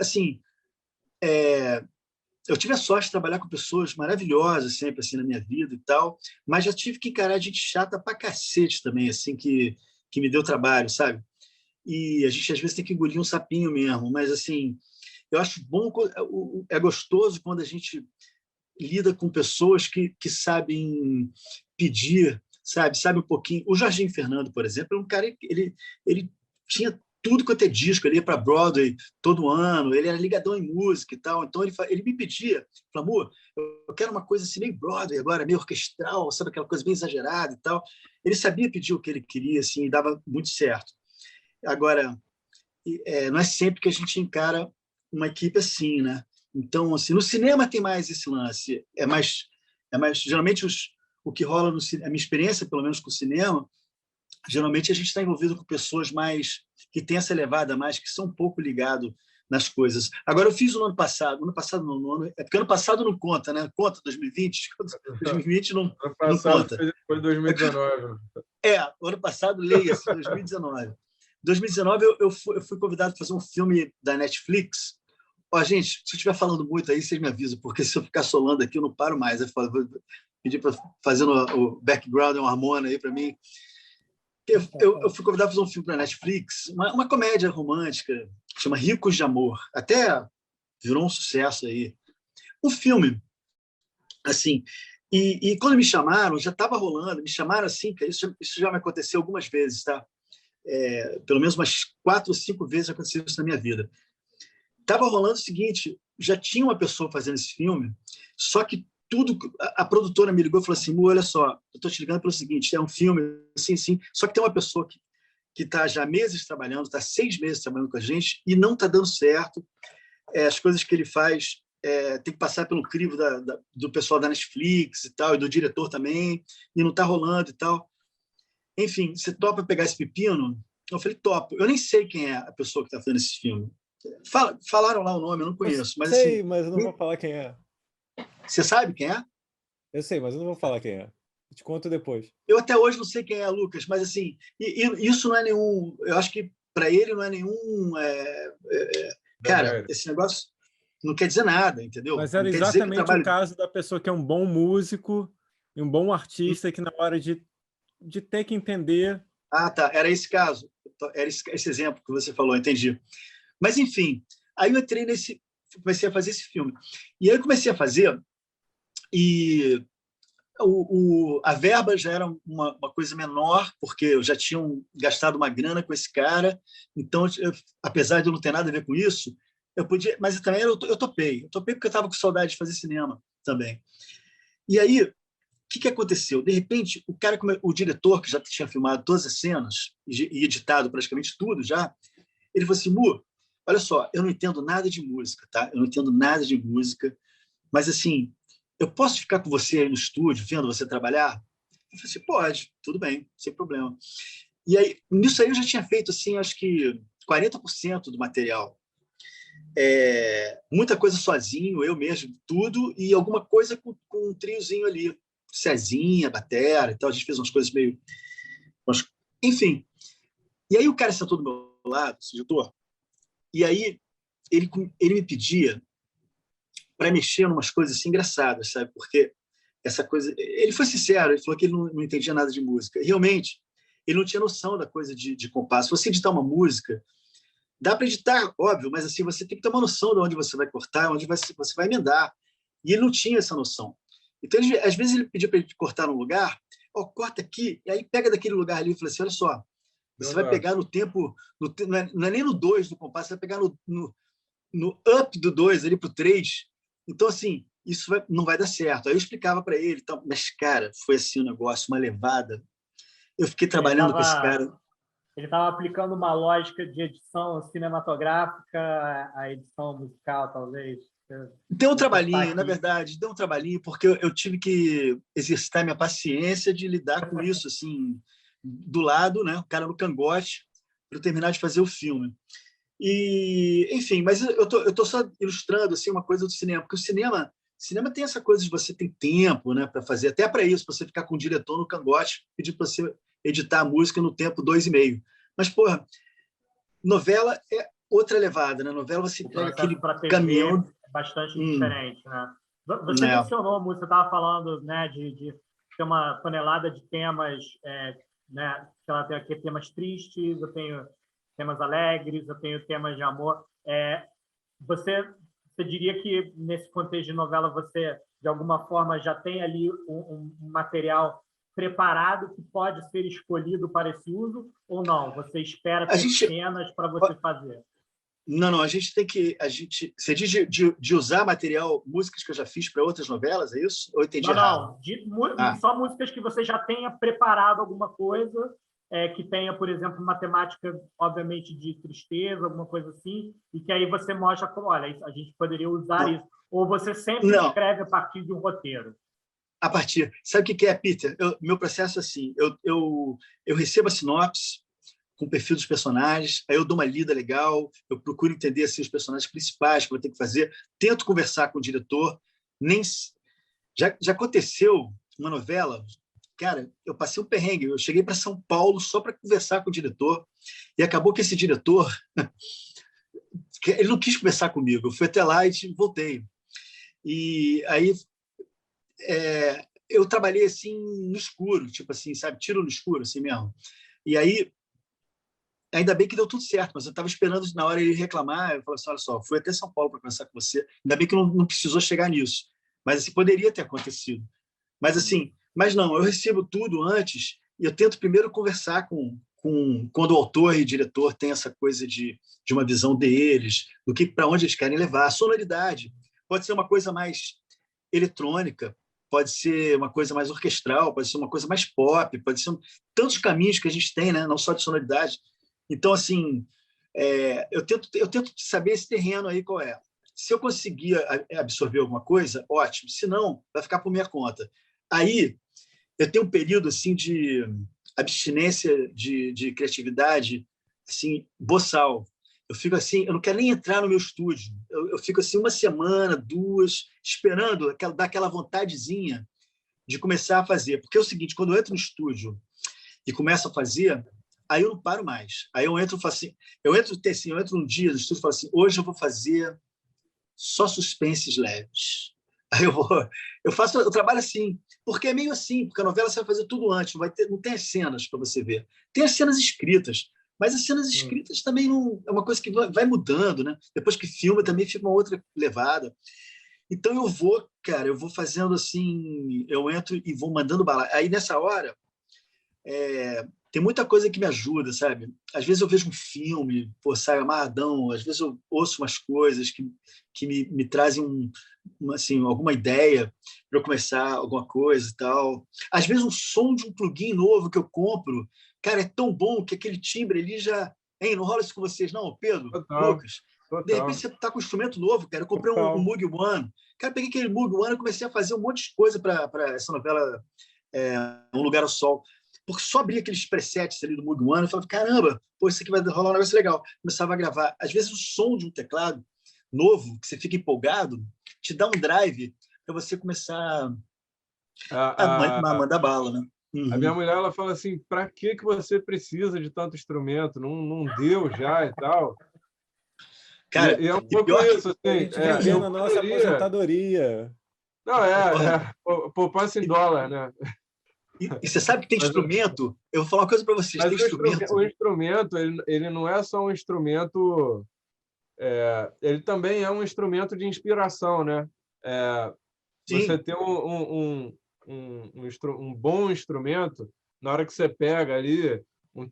a sorte de trabalhar com pessoas maravilhosas sempre assim na minha vida e tal, mas já tive que encarar gente chata pra cacete também, assim, que me deu trabalho, sabe? E a gente às vezes tem que engolir um sapinho mesmo, mas assim, eu acho bom, é gostoso quando a gente lida com pessoas que sabem pedir, sabe um pouquinho. O Jorginho Fernando, por exemplo, é um cara, ele tinha tudo quanto é disco, ele ia para Broadway todo ano, ele era ligadão em música e tal, então ele me pedia, falou, amor, eu quero uma coisa assim, meio Broadway agora, meio orquestral, sabe, aquela coisa bem exagerada e tal. Ele sabia pedir o que ele queria, assim, e dava muito certo. Agora, não é sempre que a gente encara uma equipe assim, né? Então, assim, no cinema tem mais esse lance, é mais geralmente o que rola no cinema, a minha experiência, pelo menos com o cinema, geralmente a gente está envolvido com pessoas mais que têm essa levada mais, que são um pouco ligado nas coisas. Agora, eu fiz no ano passado é porque ano passado não conta, né? Conta 2020, 2020 não conta. Foi 2019. O ano passado, leia-se, 2019. 2019 eu fui convidado para fazer um filme da Netflix. Ó, gente, se eu estiver falando muito aí, vocês me avisam, porque se eu ficar solando aqui, eu não paro mais. Eu vou pedir para fazer o background, um harmônio aí para mim. Eu fui convidado para fazer um filme para a Netflix, uma comédia romântica, que chama Ricos de Amor. Até virou um sucesso aí. Um filme, assim, e quando me chamaram, já estava rolando, me chamaram assim, que isso já me aconteceu algumas vezes, tá? Pelo menos umas 4 ou 5 vezes aconteceu isso na minha vida. Estava rolando o seguinte, já tinha uma pessoa fazendo esse filme, só que a produtora me ligou e falou assim, olha só, eu estou te ligando pelo seguinte, é um filme, sim, só que tem uma pessoa que está já há meses trabalhando, está 6 meses trabalhando com a gente e não está dando certo, as coisas que ele faz tem que passar pelo crivo do pessoal da Netflix e tal, e do diretor também, e não está rolando e tal. Enfim, você topa pegar esse pepino? Eu falei, topo. Eu nem sei quem é a pessoa que está fazendo esse filme. Falaram lá o nome, eu não conheço. Mas, sei, assim, mas eu não vou falar quem é. Você sabe quem é? Eu sei, mas eu não vou falar quem é. Eu te conto depois. Eu até hoje não sei quem é, Lucas, mas assim, isso não é nenhum. Eu acho que para ele não é nenhum. Cara, esse negócio não quer dizer nada, entendeu? Mas era não quer dizer que exatamente o caso da pessoa que é um bom músico e um bom artista que na hora de ter que entender. Ah, tá. Era esse caso. Era esse exemplo que você falou, entendi. Mas, enfim, aí eu entrei comecei a fazer esse filme. E aí eu comecei a fazer, e a verba já era uma coisa menor, porque eu já tinha gastado uma grana com esse cara, então, apesar de eu não ter nada a ver com isso, eu podia, mas também eu topei porque eu estava com saudade de fazer cinema também. E aí, o que aconteceu? De repente, o diretor, que já tinha filmado todas as cenas e editado praticamente tudo já, ele falou assim, Mu, olha só, eu não entendo nada de música, tá? Eu não entendo nada de música, mas assim, eu posso ficar com você aí no estúdio, vendo você trabalhar? Eu falei assim, pode, tudo bem, sem problema. E aí, nisso aí eu já tinha feito, assim, acho que 40% do material. Muita coisa sozinho, eu mesmo, tudo, e alguma coisa com um triozinho ali, Cezinha, batera e tal, a gente fez umas coisas meio... Enfim. E aí o cara sentou do meu lado, esse editor, e aí ele me pedia para mexer em umas coisas assim engraçadas, sabe? Porque essa coisa... Ele foi sincero, ele falou que ele não entendia nada de música. Realmente, ele não tinha noção da coisa de compasso. Se você editar uma música, dá para editar, óbvio, mas assim, você tem que ter uma noção de onde você vai cortar, onde você vai emendar. E ele não tinha essa noção. Então, às vezes, ele pedia para ele cortar num lugar, corta aqui, e aí pega daquele lugar ali e fala assim, olha só, você vai pegar no tempo, não é nem no 2 do compasso, você vai pegar no up do 2, ali para o 3. Então, assim, isso não vai dar certo. Aí eu explicava para ele, então, mas, cara, foi assim um negócio, uma levada. Eu fiquei trabalhando com esse cara. Ele estava aplicando uma lógica de edição cinematográfica à edição musical, talvez. Deu um trabalhinho, na verdade, deu um trabalhinho, porque eu tive que exercitar minha paciência de lidar com isso, assim, do lado, né, o cara no cangote, para eu terminar de fazer o filme. E, enfim, mas eu tô só ilustrando assim, uma coisa do cinema, porque o cinema tem essa coisa de você ter tempo, né, para fazer, até para isso, você ficar com o diretor no cangote, pedir para você editar a música no tempo 2,5. Mas, porra, novela é outra levada, né? Novela você pega aquele caminhão. É bastante diferente, né? Você É. mencionou a música, você estava falando, né, de ter uma tonelada de temas, né? Que ela tem aqui temas tristes, eu tenho temas alegres, eu tenho temas de amor. Você diria que nesse contexto de novela você de alguma forma já tem ali um material preparado que pode ser escolhido para esse uso ou não? Você espera ter cenas para você fazer? Não, a gente tem que... Você diz de usar material, músicas que eu já fiz para outras novelas, é isso? Ou eu entendi errado? Só músicas que você já tenha preparado alguma coisa, que tenha, por exemplo, uma temática, obviamente, de tristeza, alguma coisa assim, e que aí você mostra como, olha, a gente poderia usar isso. Ou você sempre escreve a partir de um roteiro? A partir. Sabe o que é, Peter? Meu processo é assim, eu recebo a sinopse com o perfil dos personagens, aí eu dou uma lida legal, eu procuro entender assim, os personagens principais que eu vou ter que fazer, tento conversar com o diretor. Já aconteceu uma novela, cara, eu passei um perrengue, eu cheguei para São Paulo só para conversar com o diretor, e acabou que esse diretor ele não quis conversar comigo, eu fui até lá e voltei. E aí eu trabalhei assim no escuro, tipo assim, sabe, tiro no escuro, assim mesmo. E aí ainda bem que deu tudo certo, mas eu estava esperando na hora ele reclamar. Eu falei assim: olha só, fui até São Paulo para conversar com você. Ainda bem que não precisou chegar nisso, mas assim, poderia ter acontecido. Mas não, eu recebo tudo antes e eu tento primeiro conversar quando o autor e o diretor têm essa coisa de uma visão deles, do que para onde eles querem levar. A sonoridade pode ser uma coisa mais eletrônica, pode ser uma coisa mais orquestral, pode ser uma coisa mais pop, pode ser tantos caminhos que a gente tem, né? Não só de sonoridade. Então, assim, eu tento saber esse terreno aí qual é. Se eu conseguir absorver alguma coisa, ótimo. Se não, vai ficar por minha conta. Aí, eu tenho um período assim de abstinência de criatividade, assim, boçal. Eu fico assim, eu não quero nem entrar no meu estúdio. Eu fico assim uma semana, 2, esperando dar aquela vontadezinha de começar a fazer. Porque é o seguinte, quando eu entro no estúdio e começo a fazer, aí eu não paro mais. Aí eu entro e falo assim, eu entro um dia no estúdio e falo assim: hoje eu vou fazer só suspenses leves. Aí eu trabalho assim, porque é meio assim, porque a novela você vai fazer tudo antes, não tem as cenas para você ver. Tem as cenas escritas, mas as cenas escritas também não é uma coisa que vai mudando, né? Depois que filma também fica uma outra levada. Então eu vou fazendo assim, eu entro e vou mandando bala. Aí nessa hora tem muita coisa que me ajuda, sabe? Às vezes eu vejo um filme, saio amarradão, às vezes eu ouço umas coisas que me trazem assim, alguma ideia para eu começar alguma coisa e tal. Às vezes o som de um plugin novo que eu compro, cara, é tão bom que aquele timbre ali já... Hein, não rola isso com vocês, não, Pedro? Lucas? De repente você está com um instrumento novo, cara. Eu comprei um Moog One. Cara, peguei aquele Moog One e comecei a fazer um monte de coisa para essa novela Um Lugar ao Sol. Porque só abria aqueles presets ali do Moog One e falava: caramba, isso aqui vai rolar um negócio legal. Começava a gravar. Às vezes o som de um teclado novo, que você fica empolgado, te dá um drive para você começar a mandar bala, né? A minha mulher, ela fala assim: para que você precisa de tanto instrumento? Não deu já e tal. Cara, e é um pouco isso. Assim, a gente vendendo a nossa aposentadoria. Não, poupança em dólar, né? E você sabe que tem instrumento? Eu vou falar uma coisa para vocês. Mas tem instrumento. O instrumento, ele não é só um instrumento... ele também é um instrumento de inspiração, né? Você ter um bom instrumento, na hora que você pega ali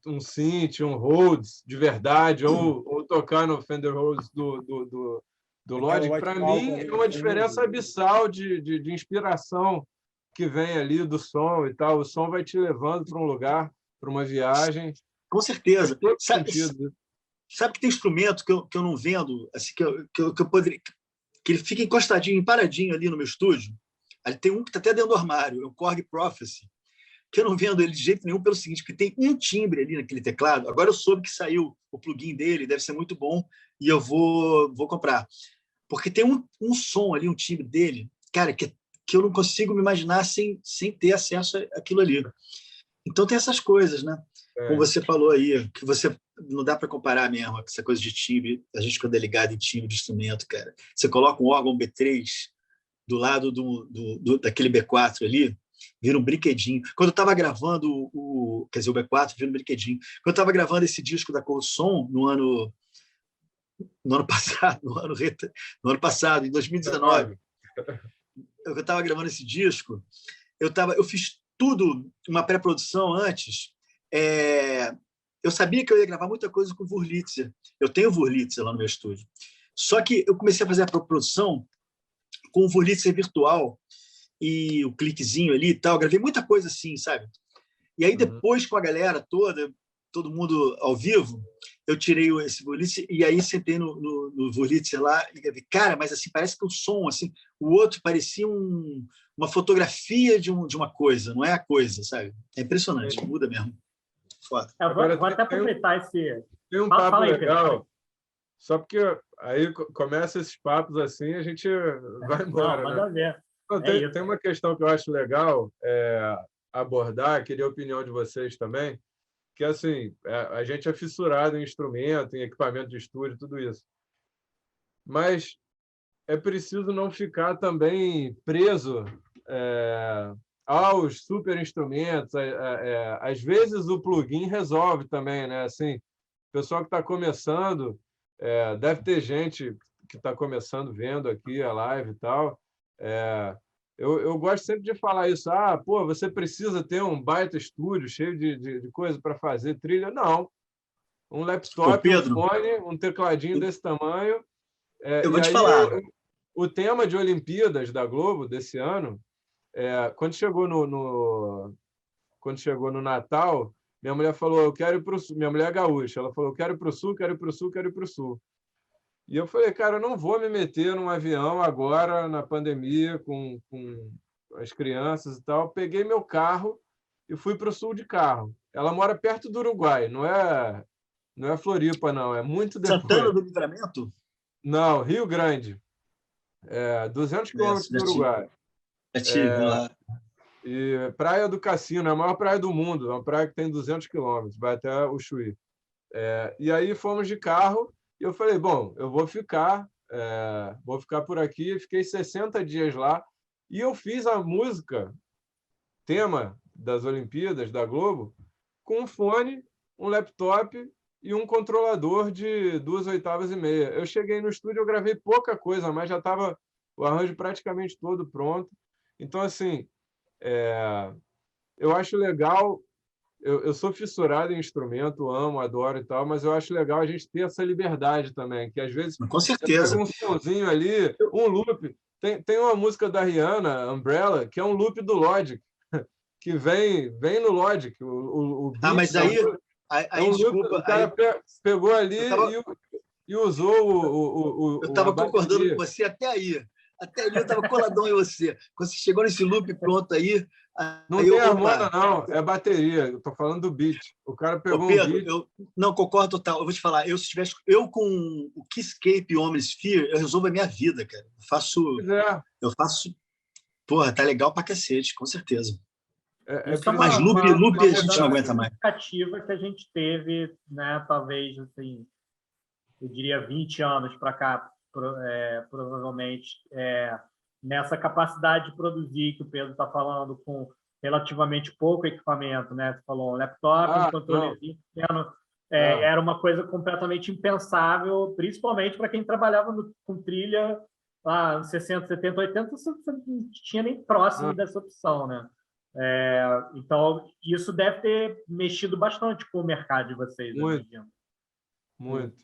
um synth, um Rhodes de verdade, ou tocar no Fender Rhodes do Logic, para mim é uma diferença abissal de inspiração que vem ali do som e tal. O som vai te levando para um lugar, para uma viagem. Com certeza. Sabe que tem instrumento que eu não vendo, assim, que eu poderia... que ele fica encostadinho, paradinho ali no meu estúdio. Ali tem um que está até dentro do armário, é o Korg Prophecy, que eu não vendo ele de jeito nenhum pelo seguinte, porque tem um timbre ali naquele teclado. Agora eu soube que saiu o plugin dele, deve ser muito bom, e eu vou comprar. Porque tem um som ali, um timbre dele, cara, que eu não consigo me imaginar sem ter acesso àquilo ali. Então tem essas coisas, né? Como você falou aí, que você não dá para comparar mesmo essa coisa de timbre. A gente, quando é ligado em timbre de instrumento, cara, você coloca um órgão B3 do lado daquele B4 ali, vira um brinquedinho. Quando eu estava gravando quer dizer, o B4 vira um brinquedinho. Quando eu estava gravando esse disco da Coruscant no ano passado, em 2019, eu estava gravando esse disco, eu fiz tudo, uma pré-produção antes. Eu sabia que eu ia gravar muita coisa com o Wurlitzer. Eu tenho o Wurlitzer lá no meu estúdio. Só que eu comecei a fazer a pré-produção com o Wurlitzer virtual e o cliquezinho ali e tal. Gravei muita coisa assim, sabe? E aí depois, com a galera toda, todo mundo ao vivo, eu tirei esse Wurlitzer e aí sentei no Wurlitzer lá e gravei. Cara, mas assim, parece que o som, assim, o outro parecia uma fotografia de uma coisa, não é a coisa, sabe? É impressionante, muda mesmo. Foda. Vou até aproveitar esse... Tem um papo legal, só porque aí começa esses papos assim, a gente vai embora. Não, manda ver. Não, tem uma questão que eu acho legal abordar, queria a opinião de vocês também, que assim, a gente é fissurado em instrumento, em equipamento de estúdio, tudo isso. Mas é preciso não ficar também preso aos super instrumentos. Às vezes o plugin resolve também, né? Assim, o pessoal que está começando, deve ter gente que está começando vendo aqui a live e tal. Eu gosto sempre de falar isso. Pô, você precisa ter um baita estúdio cheio de coisa para fazer trilha. Não. Um laptop, um fone, um tecladinho desse tamanho. Eu vou te falar. O tema de Olimpíadas da Globo desse ano, quando chegou no Natal, minha mulher falou, eu quero ir para o Sul. Minha mulher é gaúcha. Ela falou, eu quero ir para o Sul, quero ir para o Sul, quero ir para o Sul. E eu falei, cara, eu não vou me meter num avião agora, na pandemia, com as crianças e tal. Peguei meu carro e fui para o Sul de carro. Ela mora perto do Uruguai, não é Floripa, não. É muito depois. Santana do Livramento? Não, Rio Grande. 200 quilômetros do Uruguai. Lá. E Praia do Cassino, é a maior praia do mundo. É uma praia que tem 200 quilômetros, vai até o Chuí. E aí fomos de carro. E eu falei, bom, eu vou ficar por aqui. Fiquei 60 dias lá. E eu fiz a música, tema das Olimpíadas, da Globo, com um fone, um laptop e um controlador de 2/8 e meia. Eu cheguei no estúdio, eu gravei pouca coisa, mas já estava o arranjo praticamente todo pronto. Então, assim, eu acho legal... Eu sou fissurado em instrumento, amo, adoro e tal, mas eu acho legal a gente ter essa liberdade também, que às vezes com certeza. Você pega um somzinho ali, um loop. Tem uma música da Rihanna, Umbrella, que é um loop do Logic, que vem no Logic. O beat, mas aí desculpa. O cara pegou ali e usou o eu estava concordando com você até aí. Até ali eu estava coladão em você. Quando você chegou nesse loop pronto aí... Não tem harmonia, não. É bateria. Eu estou falando do beat. O cara pegou Pedro, um beat... Não, concordo total. Eu vou te falar. Eu com o Keyscape Omnisphere, eu resolvo a minha vida, cara. Eu faço... Porra, tá legal pra cacete, com certeza. Mas loop a gente não aguenta mais. Significativa que a gente teve, né? Talvez, assim, eu diria 20 anos para cá, provavelmente, nessa capacidade de produzir que o Pedro está falando, com relativamente pouco equipamento, né? Você falou um laptop, um controlezinho pequeno. Era uma coisa completamente impensável, principalmente para quem trabalhava com trilha lá nos 60, 70, 80, você não tinha nem próximo dessa opção, né? Então, isso deve ter mexido bastante com o mercado de vocês. Muito.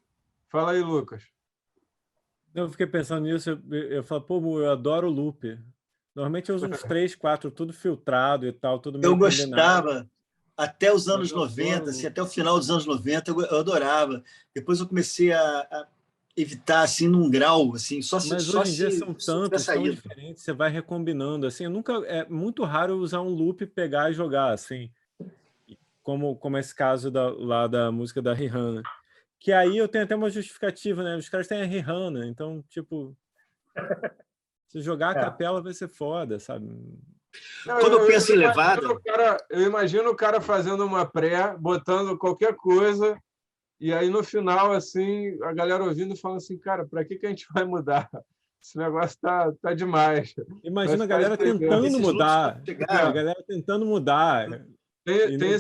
Fala aí, Lucas. Eu fiquei pensando nisso, eu falo, pô, eu adoro loop. Normalmente eu uso uns 3, 4, tudo filtrado e tal, tudo meio combinado. Gostava, até os anos 90, assim, até o final dos anos 90, eu adorava. Depois eu comecei a evitar assim num grau, assim, Mas hoje em dia são se tiver tantos, tão saído. diferentes, você vai recombinando, assim, é muito raro usar um loop, pegar e jogar, assim, como esse caso lá da música da Rihanna, que aí eu tenho até uma justificativa, né, os caras têm a Rihanna, então, tipo, se jogar a capela vai ser foda, sabe? Não, Quando eu penso em levada... eu imagino o cara fazendo uma pré, botando qualquer coisa, e aí no final, assim, a galera ouvindo falando assim, cara, para que a gente vai mudar? Esse negócio tá demais. Imagina a Mas galera tentando mudar, a chegaram. galera tentando mudar. Tem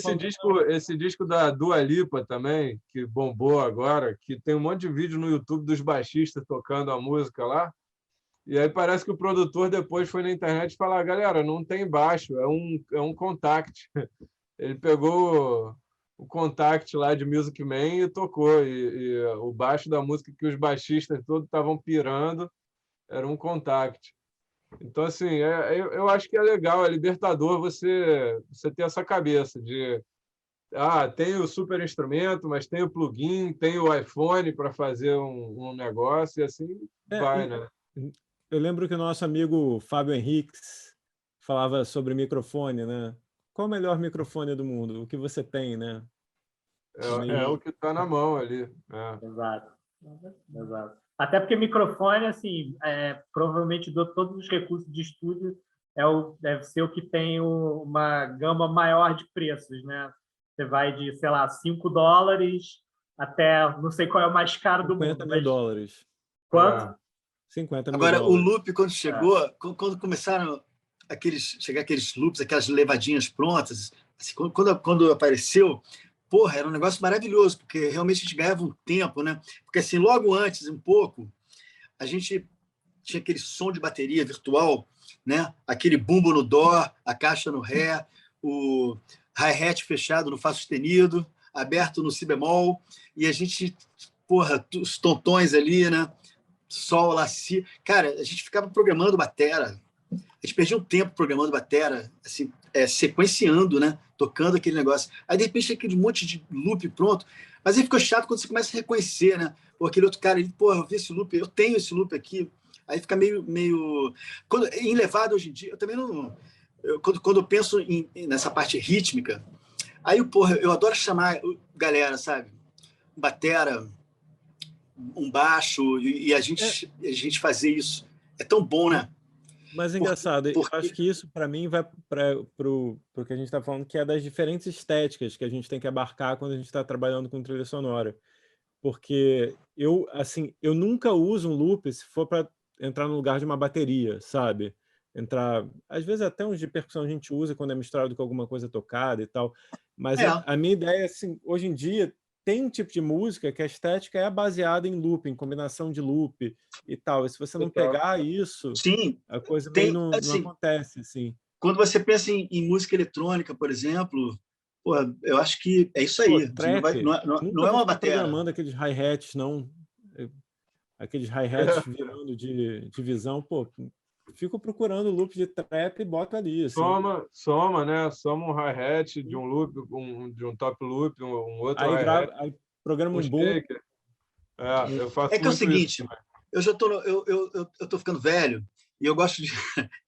esse disco da Dua Lipa também, que bombou agora, que tem um monte de vídeo no YouTube dos baixistas tocando a música lá. E aí parece que o produtor depois foi na internet falar, galera, não tem baixo, é um Contact. Ele pegou o Contact lá de Music Man e tocou. E o baixo da música que os baixistas todos estavam pirando era um Contact. Então, assim, eu acho que é legal, é libertador você ter essa cabeça de tem o super instrumento, mas tem o plugin, tem o iPhone para fazer um negócio, e assim vai, né? Eu lembro que o nosso amigo Fábio Henriques falava sobre microfone, né? Qual o melhor microfone do mundo? O que você tem, né? É o que está na mão ali. Exato. Exato. Até porque microfone, assim, provavelmente de todos os recursos de estúdio, deve ser o que tem uma gama maior de preços, né? Você vai de, sei lá, $5 até, não sei qual é o mais caro do mundo. $50.000. Quanto? 50 mil Agora, dólares. o loop, quando chegou, quando começaram chegar aqueles loops, aquelas levadinhas prontas, assim, quando apareceu, porra, era um negócio maravilhoso, porque realmente a gente ganhava um tempo, né? Porque assim, logo antes, um pouco, a gente tinha aquele som de bateria virtual, né? Aquele bumbo no dó, a caixa no ré, o hi-hat fechado no fá sustenido, aberto no si bemol, e a gente, porra, os tontões ali, né? Sol, lá, si. Cara, a gente ficava programando batera. A gente perdia um tempo programando batera, assim, sequenciando, né? Tocando aquele negócio. Aí, de repente, aquele monte de loop pronto. Mas aí ficou chato quando você começa a reconhecer, né? Pô, aquele outro cara, ele, pô, eu vi esse loop, eu tenho esse loop aqui. Aí fica meio... Em levada, hoje em dia, eu também não... Quando eu penso nessa parte rítmica, aí, porra, eu adoro chamar galera, sabe? Batera, um baixo, e a gente fazer isso. É tão bom, né? Mas é engraçado, eu acho que isso, para mim, vai para o que a gente está falando, que é das diferentes estéticas que a gente tem que abarcar quando a gente está trabalhando com trilha sonora. Porque eu nunca uso um loop se for para entrar no lugar de uma bateria, sabe? Às vezes até uns de percussão a gente usa quando é misturado com alguma coisa tocada e tal. Mas a minha ideia é assim, hoje em dia tem um tipo de música que a estética é baseada em loop, em combinação de loop e tal. E se você não pegar isso, sim, a coisa meio não acontece, assim. Quando você pensa em música eletrônica, por exemplo, porra, eu acho que é isso aí. Trap, não é uma bateria. Programando aqueles hi-hats, não. Aqueles hi-hats virando de divisão, pô, fico procurando loop de trap e boto ali. Assim. Soma, né? Soma um hi-hat de um loop, de um top loop, um outro hi-hat. Aí programa um boom. Eu faço é o seguinte, isso, eu tô ficando velho e eu gosto de...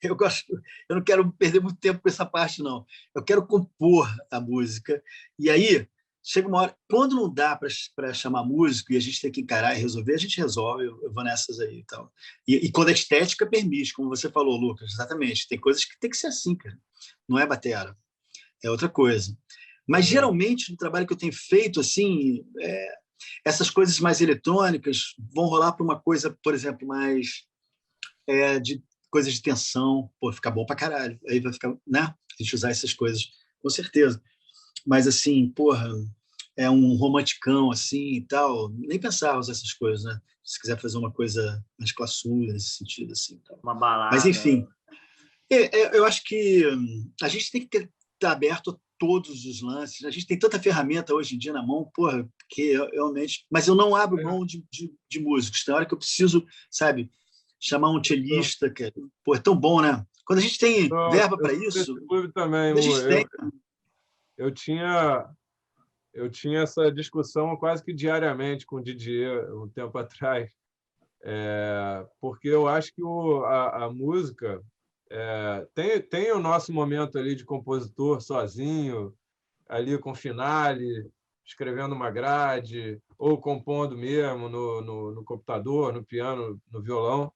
eu não quero perder muito tempo com essa parte, não. Eu quero compor a música. E aí, chega uma hora... Quando não dá para chamar músico e a gente tem que encarar e resolver, a gente resolve. Eu vou nessas aí e tal. E quando a estética permite, como você falou, Lucas, exatamente. Tem coisas que tem que ser assim, cara. Não é batera. É outra coisa. Mas, geralmente, no trabalho que eu tenho feito, assim... essas coisas mais eletrônicas vão rolar para uma coisa, por exemplo, mais... de coisas de tensão, pô, fica bom pra caralho. Aí vai ficar, né? A gente usar essas coisas, com certeza. Mas, assim, porra, é um romanticão, assim, e tal. Nem pensar usar essas coisas, né? Se quiser fazer uma coisa mais classuda, nesse sentido, assim. Tal. Uma balada. Mas, enfim, eu acho que a gente tem que estar aberto a todos os lances. A gente tem tanta ferramenta hoje em dia na mão, porra, que realmente... Mas eu não abro mão de músicos. Tem hora que eu preciso, sabe... chamar um cellista, que pô, é tão bom, né? Quando a gente tem verba para isso, também, a gente tem. Eu tinha eu tinha essa discussão quase que diariamente com o Didier um tempo atrás, porque eu acho que a música tem o nosso momento ali de compositor sozinho, ali com finale, escrevendo uma grade, ou compondo mesmo no computador, no piano, no violão.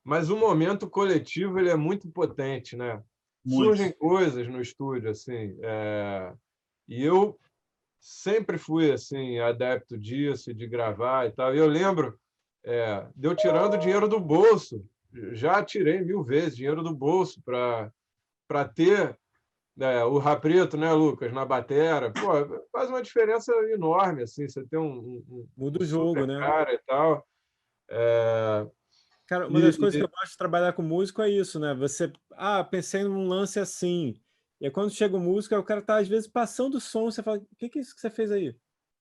Mas o momento coletivo ele é muito potente, né? Muito. Surgem coisas no estúdio, assim, e eu sempre fui assim adepto disso, de gravar e tal. E eu lembro de eu tirando dinheiro do bolso, já tirei 1000 vezes dinheiro do bolso para ter o Rá Preto, né, Lucas, na batera. Pô, faz uma diferença enorme, assim, você tem Muda o super jogo, né? cara e tal. Cara, uma E, das coisas que e, eu gosto de trabalhar com músico é isso, né? Você, pensei num lance assim. E aí, quando chega o músico, aí o cara tá às vezes passando o som, você fala, o que que é isso que você fez aí?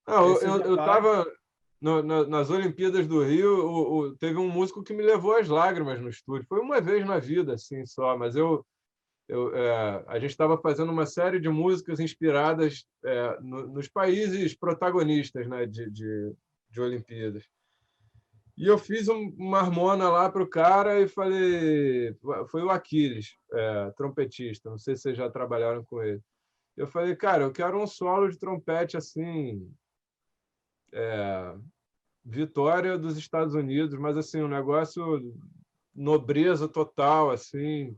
Aí não, você já eu vai. estava nas Olimpíadas do Rio, teve um músico que me levou às lágrimas no estúdio. Foi uma vez na vida, assim, só, mas a gente estava fazendo uma série de músicas inspiradas nos países protagonistas, né, de Olimpíadas. E eu fiz uma harmona lá para o cara e falei... Foi o Aquiles, trompetista, não sei se vocês já trabalharam com ele. Eu falei, cara, eu quero um solo de trompete assim... Vitória dos Estados Unidos, mas assim, um negócio nobreza total, assim.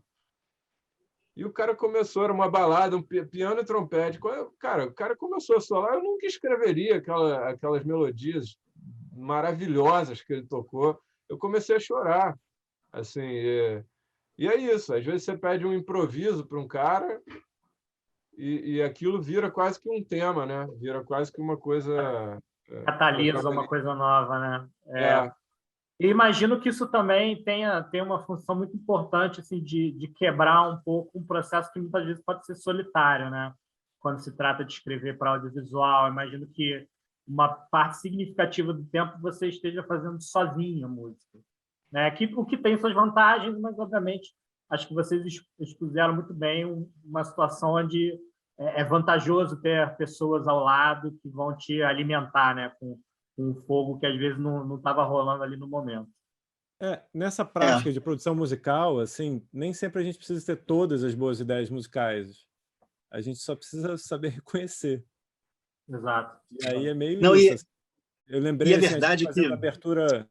E o cara começou, era uma balada, um piano e trompete. Cara, o cara começou a solar, eu nunca escreveria aquelas melodias maravilhosas que ele tocou. Eu comecei a chorar, assim. E é isso, às vezes você pede um improviso para um cara e aquilo vira quase que um tema, né? Vira quase que uma coisa... Catalisa uma coisa nova, né? É, E imagino que isso também tem uma função muito importante assim, de quebrar um pouco um processo que muitas vezes pode ser solitário, né? Quando se trata de escrever para audiovisual. Imagino que uma parte significativa do tempo você esteja fazendo sozinho a música, né? O que tem suas vantagens, mas, obviamente, acho que vocês expuseram muito bem uma situação onde é vantajoso ter pessoas ao lado que vão te alimentar, né? Com um fogo que às vezes não estava rolando ali no momento. Nessa É, prática de produção musical, assim, nem sempre a gente precisa ter todas as boas ideias musicais. A gente só precisa saber reconhecer. Exato. E aí é meio não, isso, assim. Eu e lembrei, a assim, a gente verdade é que fazendo a abertura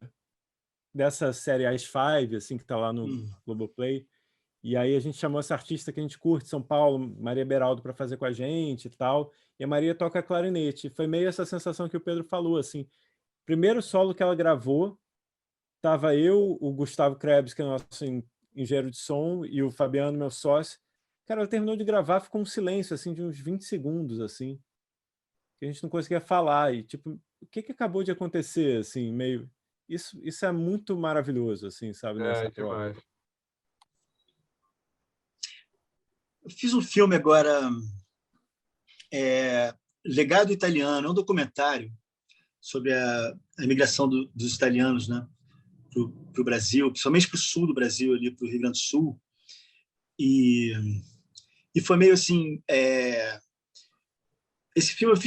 dessa série As Five, assim, que está lá no hum, Globoplay. E aí a gente chamou essa artista que a gente curte, São Paulo, Maria Beraldo, para fazer com a gente e tal. E a Maria toca clarinete. Foi meio essa sensação que o Pedro falou, assim. Primeiro solo que ela gravou, tava eu, o Gustavo Krebs, que é nosso engenheiro de som, e o Fabiano, meu sócio. Cara, ela terminou de gravar, ficou um silêncio, assim, de uns 20 segundos, assim, que a gente não conseguia falar. E, tipo, o que que acabou de acontecer, assim, meio... Isso é muito maravilhoso, assim, sabe, nessa troca. demais. eu fiz um filme agora, Legado Italiano, é um documentário sobre a imigração dos italianos, né, para o Brasil, principalmente para o sul do Brasil, ali para o Rio Grande do Sul. E foi meio assim, esse filme eu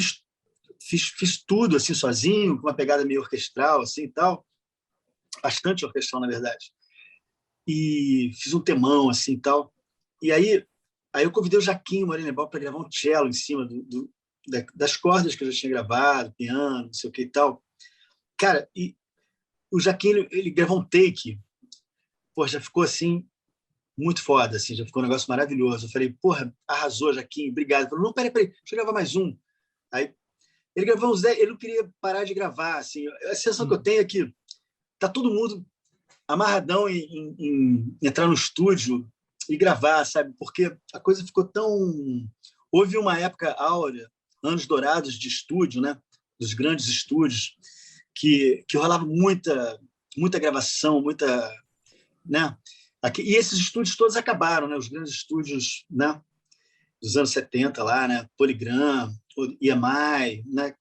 fiz tudo assim sozinho, com uma pegada meio orquestral assim e tal, bastante orquestral na verdade. E fiz um temão assim e tal. E aí eu convidei o Jaquinho Morenebal para gravar um cello em cima das cordas que eu já tinha gravado, piano, não sei o que e tal. Cara, e o Jaquinho ele gravou um take, pô, já ficou assim muito foda, assim, já ficou um negócio maravilhoso. Eu falei, porra, arrasou, Jaquinho, obrigado. Ele falou, não, peraí, deixa eu gravar mais um. Aí ele gravou uns 10, ele não queria parar de gravar, assim. A sensação que eu tenho é que tá todo mundo amarradão em entrar no estúdio e gravar, sabe? Porque a coisa ficou tão... Houve uma época áurea, anos dourados de estúdio, né? Dos grandes estúdios, que rolava muita gravação, muita... né? E esses estúdios todos acabaram, né? Os grandes estúdios, né? Dos anos 70 lá, né? Polygram, EMI, né?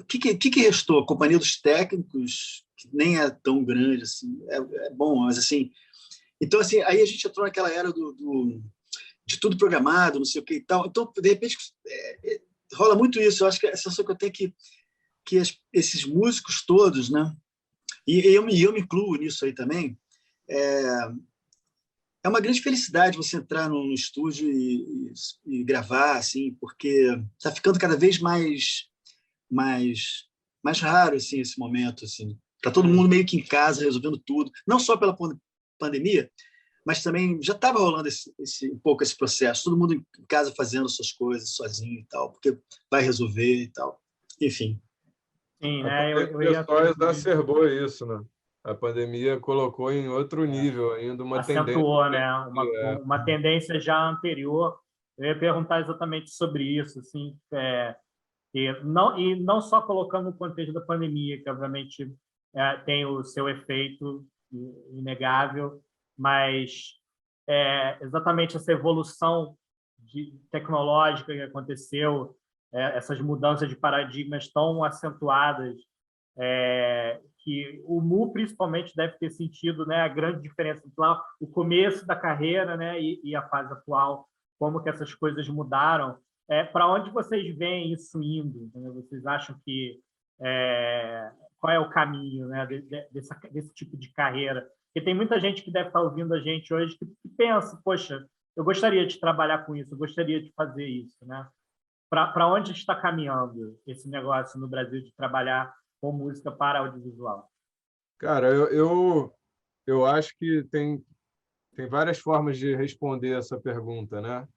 O que restou? A Companhia dos Técnicos, que nem é tão grande assim, é bom, mas assim... Então, assim, aí a gente entrou naquela era de tudo programado, não sei o que e tal. Então, de repente, rola muito isso. Eu acho que a sensação que eu tenho é que esses músicos todos, né? E eu me incluo nisso aí também. É uma grande felicidade você entrar no estúdio e gravar, assim, porque está ficando cada vez mais raro assim, esse momento. Assim. Tá todo mundo meio que em casa resolvendo tudo, não só pela pandemia, mas também já estava rolando um pouco esse processo. Todo mundo em casa fazendo suas coisas sozinho e tal, porque vai resolver e tal. Enfim. Sim, A né? pandemia só exacerbou isso, né? A pandemia colocou em outro nível ainda uma tendência. Acentuou, né? Uma tendência já anterior. Eu ia perguntar exatamente sobre isso, assim, e não só colocando no contexto da pandemia, que obviamente tem o seu efeito inegável, mas exatamente essa evolução tecnológica que aconteceu, essas mudanças de paradigmas tão acentuadas, que o Mu principalmente deve ter sentido, né, a grande diferença entre lá, o começo da carreira, né, e a fase atual, como que essas coisas mudaram. Para onde vocês veem isso indo? Né? Vocês acham que qual é o caminho, né, desse tipo de carreira? Porque tem muita gente que deve estar ouvindo a gente hoje que pensa, poxa, eu gostaria de trabalhar com isso, eu gostaria de fazer isso, né? Para onde está caminhando esse negócio no Brasil de trabalhar com música para audiovisual? Cara, eu acho que tem várias formas de responder essa pergunta, né?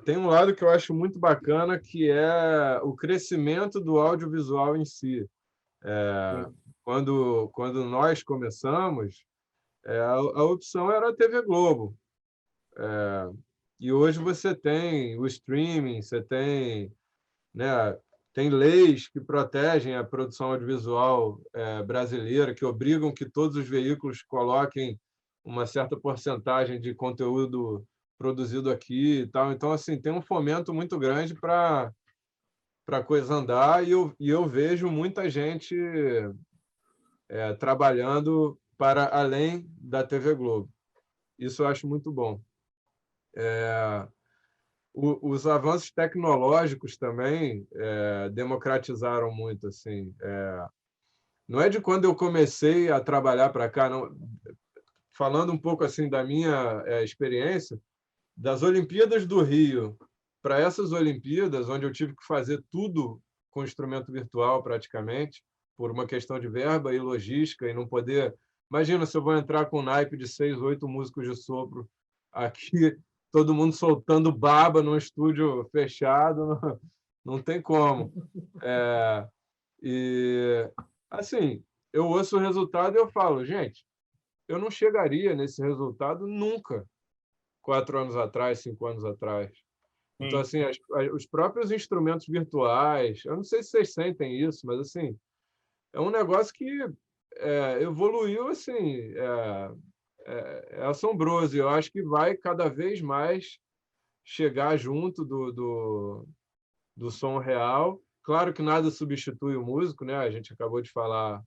Tem um lado que eu acho muito bacana, que é o crescimento do audiovisual em si. Quando nós começamos, a opção era a TV Globo. E hoje você tem o streaming, você tem, né, tem leis que protegem a produção audiovisual brasileira, que obrigam que todos os veículos coloquem uma certa porcentagem de conteúdo produzido aqui e tal. Então, assim, tem um fomento muito grande para a coisa andar, e eu vejo muita gente trabalhando para além da TV Globo. Isso eu acho muito bom. Os avanços tecnológicos também democratizaram muito, assim. Não é de quando eu comecei a trabalhar para cá, não. Falando um pouco assim da minha experiência, das Olimpíadas do Rio para essas Olimpíadas, onde eu tive que fazer tudo com instrumento virtual praticamente, por uma questão de verba e logística, e não poder... Imagina se eu vou entrar com um naipe de 6, 8 músicos de sopro aqui, todo mundo soltando baba num estúdio fechado, não tem como. E, assim, eu ouço o resultado e eu falo, gente, eu não chegaria nesse resultado nunca, 4 anos atrás, 5 anos atrás. Então, assim, os próprios instrumentos virtuais, eu não sei se vocês sentem isso, mas, assim, é um negócio que evoluiu, assim, é assombroso. Eu acho que vai cada vez mais chegar junto do som real. Claro que nada substitui o músico, né? A gente acabou de falar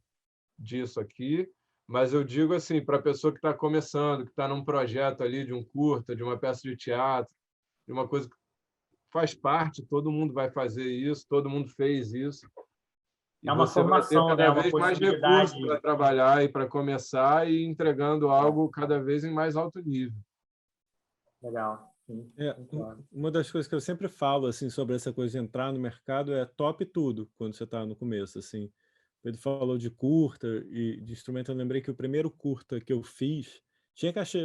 disso aqui, mas eu digo assim, para a pessoa que está começando, que está num projeto ali de um curta, de uma peça de teatro, de uma coisa que faz parte, todo mundo vai fazer isso, todo mundo fez isso. E Uma você vai ter formação, né? cada Uma vez mais possibilidade. recursos para trabalhar e para começar e entregando algo cada vez em mais alto nível. Legal. Sim, uma das coisas que eu sempre falo assim sobre essa coisa de entrar no mercado é top tudo quando você está no começo. Assim. Ele falou de curta e de instrumento. Eu lembrei que o primeiro curta que eu fiz tinha cachê.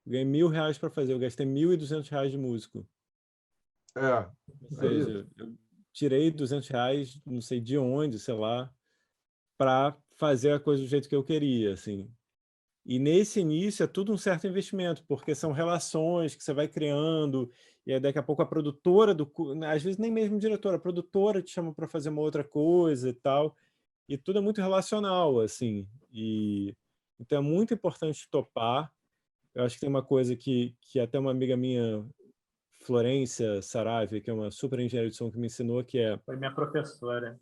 Eu ganhei R$1.000 para fazer. Eu gastei R$1.200 de músico. Ou seja, eu tirei R$200, não sei de onde, sei lá, para fazer a coisa do jeito que eu queria, assim. E nesse início é tudo um certo investimento, porque são relações que você vai criando, e aí daqui a pouco a produtora, às vezes nem mesmo diretora, a produtora te chama para fazer uma outra coisa e tal, e tudo é muito relacional, assim. Então é muito importante topar. Eu acho que tem uma coisa que até uma amiga minha, Florência Saravia, que é uma super engenheira de som, que me ensinou, que é... Foi minha professora.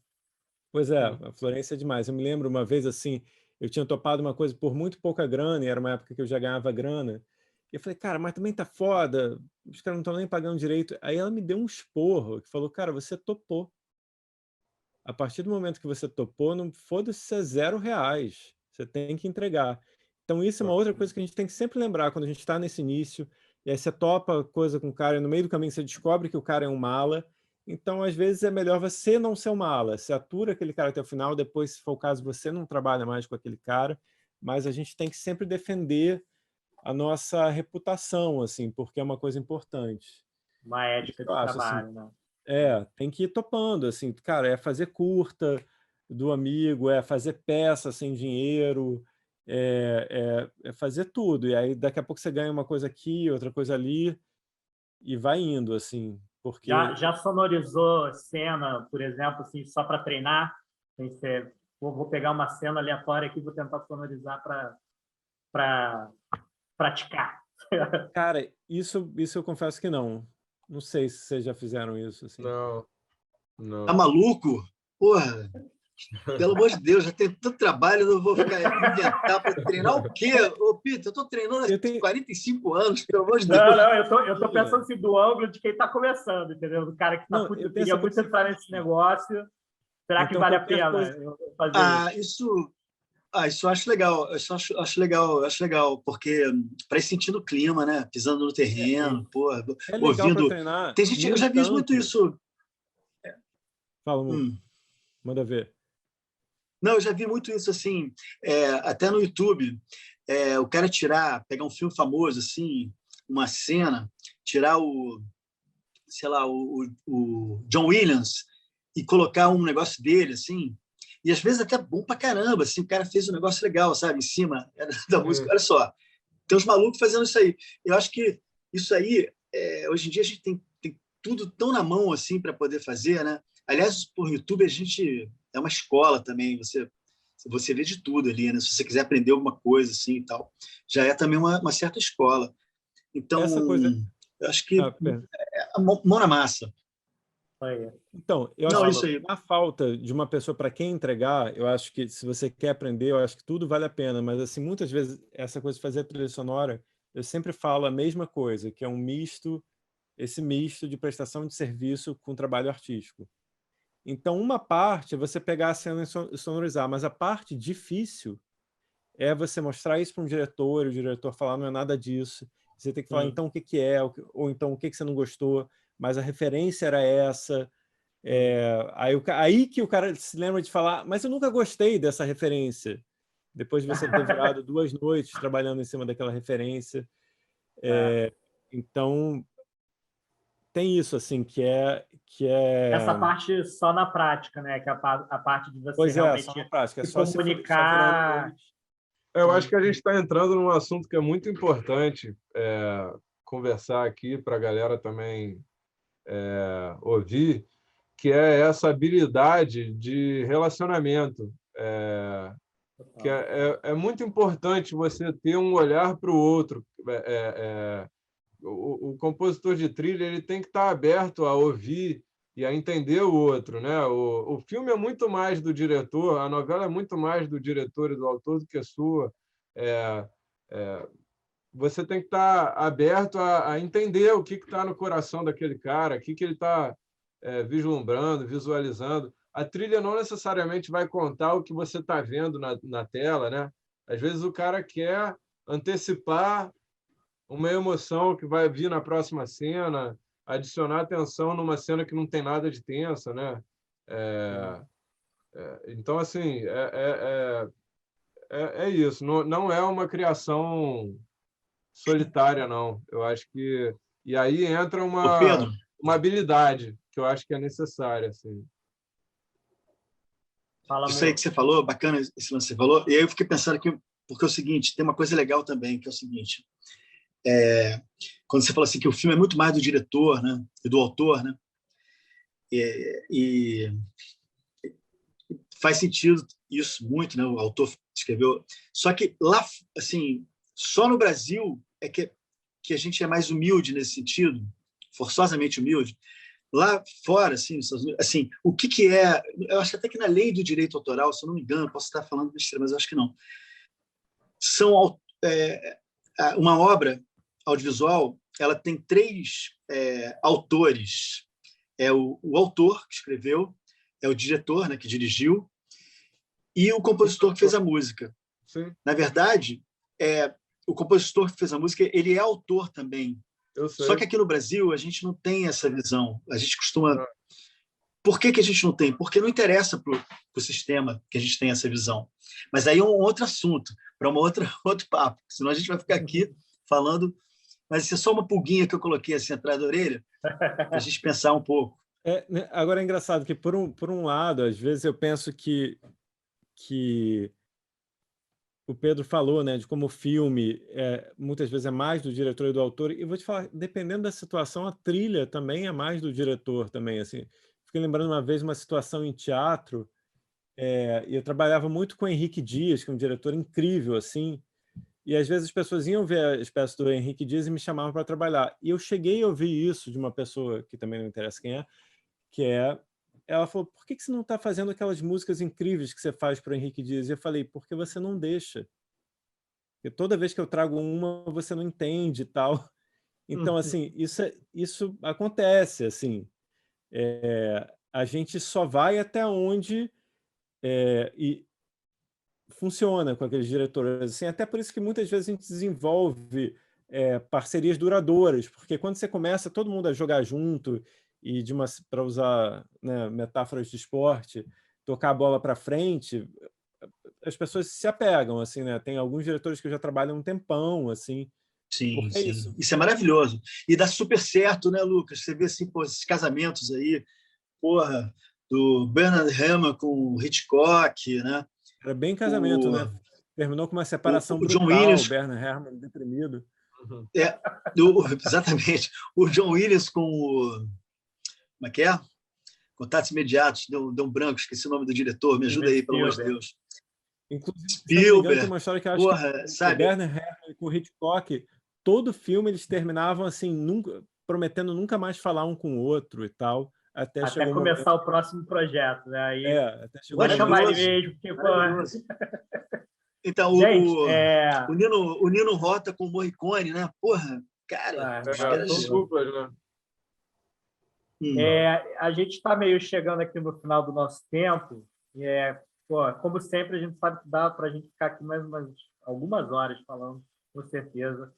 Pois é, a Florência é demais. Eu me lembro uma vez, assim, eu tinha topado uma coisa por muito pouca grana, e era uma época que eu já ganhava grana, E eu falei, cara, mas também tá foda, os caras não estão nem pagando direito. Aí ela me deu um esporro, que falou, cara, você topou. A partir do momento que você topou, não foda-se se é R$ 0, você tem que entregar. Então isso é uma outra coisa que a gente tem que sempre lembrar quando a gente está nesse início, e aí você topa coisa com o cara, e no meio do caminho você descobre que o cara é um mala. Então, às vezes, é melhor você não ser um mala. Você atura aquele cara até o final, depois, se for o caso, você não trabalha mais com aquele cara, mas a gente tem que sempre defender a nossa reputação, assim, porque é uma coisa importante. Uma ética de Eu acho, assim, trabalho, né? tem que ir topando, assim, cara, é fazer curta do amigo, é fazer peça sem dinheiro, é fazer tudo. E aí, daqui a pouco você ganha uma coisa aqui, outra coisa ali, e vai indo, assim, porque... Já sonorizou cena, por exemplo, assim, só para treinar? Tem que ser, vou pegar uma cena aleatória aqui e vou tentar sonorizar para praticar. Cara, isso eu confesso que não. Não sei se vocês já fizeram isso, assim. Não, Tá não. maluco? Porra, pelo amor de Deus, já tem tanto trabalho, eu não vou ficar inventar para treinar o quê? Ô, Peter, eu estou treinando há 45 anos, pelo amor de Deus. Não, eu tô pensando assim, do ângulo de quem está começando, entendeu? Do cara que tá, eu queria muito entrar nesse negócio. Será que vale a pena eu fazer isso? Isso eu acho legal. Isso eu acho legal, porque para ir sentindo o clima, né? Pisando no terreno, porra, é legal ouvindo. Treinar. Tem gente, eu já vi muito isso. Fala, manda ver. Não, eu já vi muito isso assim, até no YouTube. O cara pegar um filme famoso, assim, uma cena, tirar sei lá, o John Williams e colocar um negócio dele, assim, e às vezes até bom pra caramba, assim, o cara fez um negócio legal, sabe, em cima da música. Olha só, tem uns malucos fazendo isso aí. Eu acho que isso aí, hoje em dia a gente tem tudo tão na mão assim para poder fazer, né? Aliás, por YouTube a gente é uma escola também, você vê de tudo ali, né? Se você quiser aprender alguma coisa assim e tal, já é também uma certa escola. Então, essa coisa... eu acho que a mão na massa. Então, eu acho que a falta de uma pessoa para quem entregar, eu acho que se você quer aprender, eu acho que tudo vale a pena, mas assim, muitas vezes essa coisa de fazer a trilha sonora, eu sempre falo a mesma coisa, que é esse misto de prestação de serviço com trabalho artístico. Então, uma parte é você pegar a cena e sonorizar, mas a parte difícil é você mostrar isso para um diretor, e o diretor falar, não é nada disso. Você tem que falar, então, o que é, ou então, o que você não gostou, mas a referência era essa. Aí que o cara se lembra de falar, mas eu nunca gostei dessa referência. Depois de você ter virado 2 noites trabalhando em cima daquela referência. Então, tem isso, assim, que é... Essa parte só na prática, né? Que é a parte de você realmente só na prática. É se só comunicar. Eu acho que a gente está entrando num assunto que é muito importante conversar aqui para a galera também ouvir, que é essa habilidade de relacionamento. Que é muito importante você ter um olhar para o outro. O compositor de trilha ele tem que estar aberto a ouvir e a entender o outro, né? O filme é muito mais do diretor, a novela é muito mais do diretor e do autor do que sua. Você tem que estar aberto a entender o que está no coração daquele cara, o que ele está vislumbrando, visualizando. A trilha não necessariamente vai contar o que você está vendo na tela, né? Às vezes o cara quer antecipar uma emoção que vai vir na próxima cena, adicionar tensão numa cena que não tem nada de tensa, né? Então, assim, é isso. Não é uma criação solitária, não. Eu acho que... E aí entra uma habilidade que eu acho que é necessária, assim. Isso aí que você falou, bacana esse lance que você falou. E aí eu fiquei pensando aqui, porque é o seguinte, tem uma coisa legal também, que é o seguinte... quando você fala assim que o filme é muito mais do diretor, né, e do autor, né, e faz sentido isso muito, né, o autor escreveu. Só que lá, assim, só no Brasil é que a gente é mais humilde nesse sentido, forçosamente humilde. Lá fora, assim, o que é? Eu acho até que na lei do direito autoral, se eu não me engano, posso estar falando besteira, mas eu acho que não. São uma obra audiovisual, ela tem três autores. É o autor que escreveu, é o diretor, né, que dirigiu, e o compositor que fez a música. Sim, Na verdade, o compositor que fez a música, ele é autor também. eu Só sei. que aqui no Brasil, a gente não tem essa visão. A gente costuma... Ah. Por que a gente não tem? Porque não interessa para o sistema que a gente tem essa visão. Mas aí é um outro assunto, para outro papo. Senão a gente vai ficar aqui falando... Mas isso é só uma pulguinha que eu coloquei assim atrás da orelha, para a gente pensar um pouco. Né, agora é engraçado que, por um lado, às vezes eu penso que o Pedro falou, né, de como o filme muitas vezes é mais do diretor e do autor, e vou te falar, dependendo da situação, a trilha também é mais do diretor também, assim. Fiquei lembrando uma vez uma situação em teatro, e eu trabalhava muito com o Henrique Dias, que é um diretor incrível, assim, e às vezes as pessoas iam ver a espécie do Henrique Dias e me chamavam para trabalhar. E eu cheguei a ouvir isso de uma pessoa, que também não interessa quem é, ela falou, por que você não está fazendo aquelas músicas incríveis que você faz para o Henrique Dias? E eu falei, porque você não deixa. Porque toda vez que eu trago uma, você não entende e tal. Então, assim, isso acontece, assim. A gente só vai até onde e funciona com aqueles diretores. Assim, até por isso que muitas vezes a gente desenvolve parcerias duradouras, porque quando você começa todo mundo a jogar junto e para usar, né, metáforas de esporte, tocar a bola para frente, as pessoas se apegam, assim, né? Tem alguns diretores que já trabalham um tempão, assim, Sim, porque é sim. isso. Isso é maravilhoso. E dá super certo, né, Lucas? Você vê assim, pô, esses casamentos aí, porra, do Bernard Herrmann com o Hitchcock, né? Era bem casamento, O, né? Terminou com uma separação o John brutal, Williams, Bernard Herrmann deprimido. Uhum. exatamente, o John Williams com o, como é que é? Contatos Imediatos, deu um branco, esqueci o nome do diretor, me ajuda Steven aí, pelo amor de Spielberg. Deus. Inclusive, se eu não me engano, tem Spielberg, uma história que eu acho que porra, o sabe? Bernard Herrmann com o Hitchcock, todo filme eles terminavam assim, nunca, prometendo nunca mais falar um com o outro e tal, até Até chegou o começar momento. o próximo projeto, né? Aí Até chegou vou o momento. chamar ele Maravilhoso, mesmo, porque, pô, maravilhoso. Então, gente, o Nino Rota com o Morricone, né? Porra, cara, os São caras... maravilhoso. duplas, né? A gente está meio chegando aqui no final do nosso tempo. Pô, como sempre, a gente sabe que dá para a gente ficar aqui mais algumas horas falando, com certeza.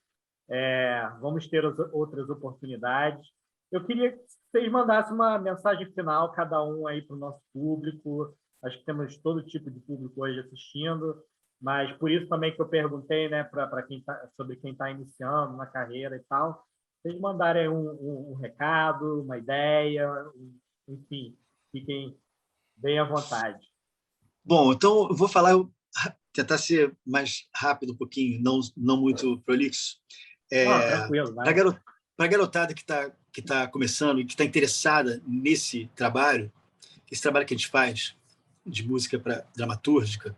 Vamos ter outras oportunidades. Eu queria que vocês mandassem uma mensagem final, cada um aí para o nosso público. Acho que temos todo tipo de público hoje assistindo, mas por isso também que eu perguntei, né, para sobre quem está iniciando na carreira e tal. Vocês mandarem um recado, uma ideia, enfim, fiquem bem à vontade. Bom, então eu vou falar, tentar ser mais rápido um pouquinho, não muito prolixo. Tranquilo, vai. Para a garotada que tá começando e que está interessada nesse trabalho, esse trabalho que a gente faz de música para dramatúrgica,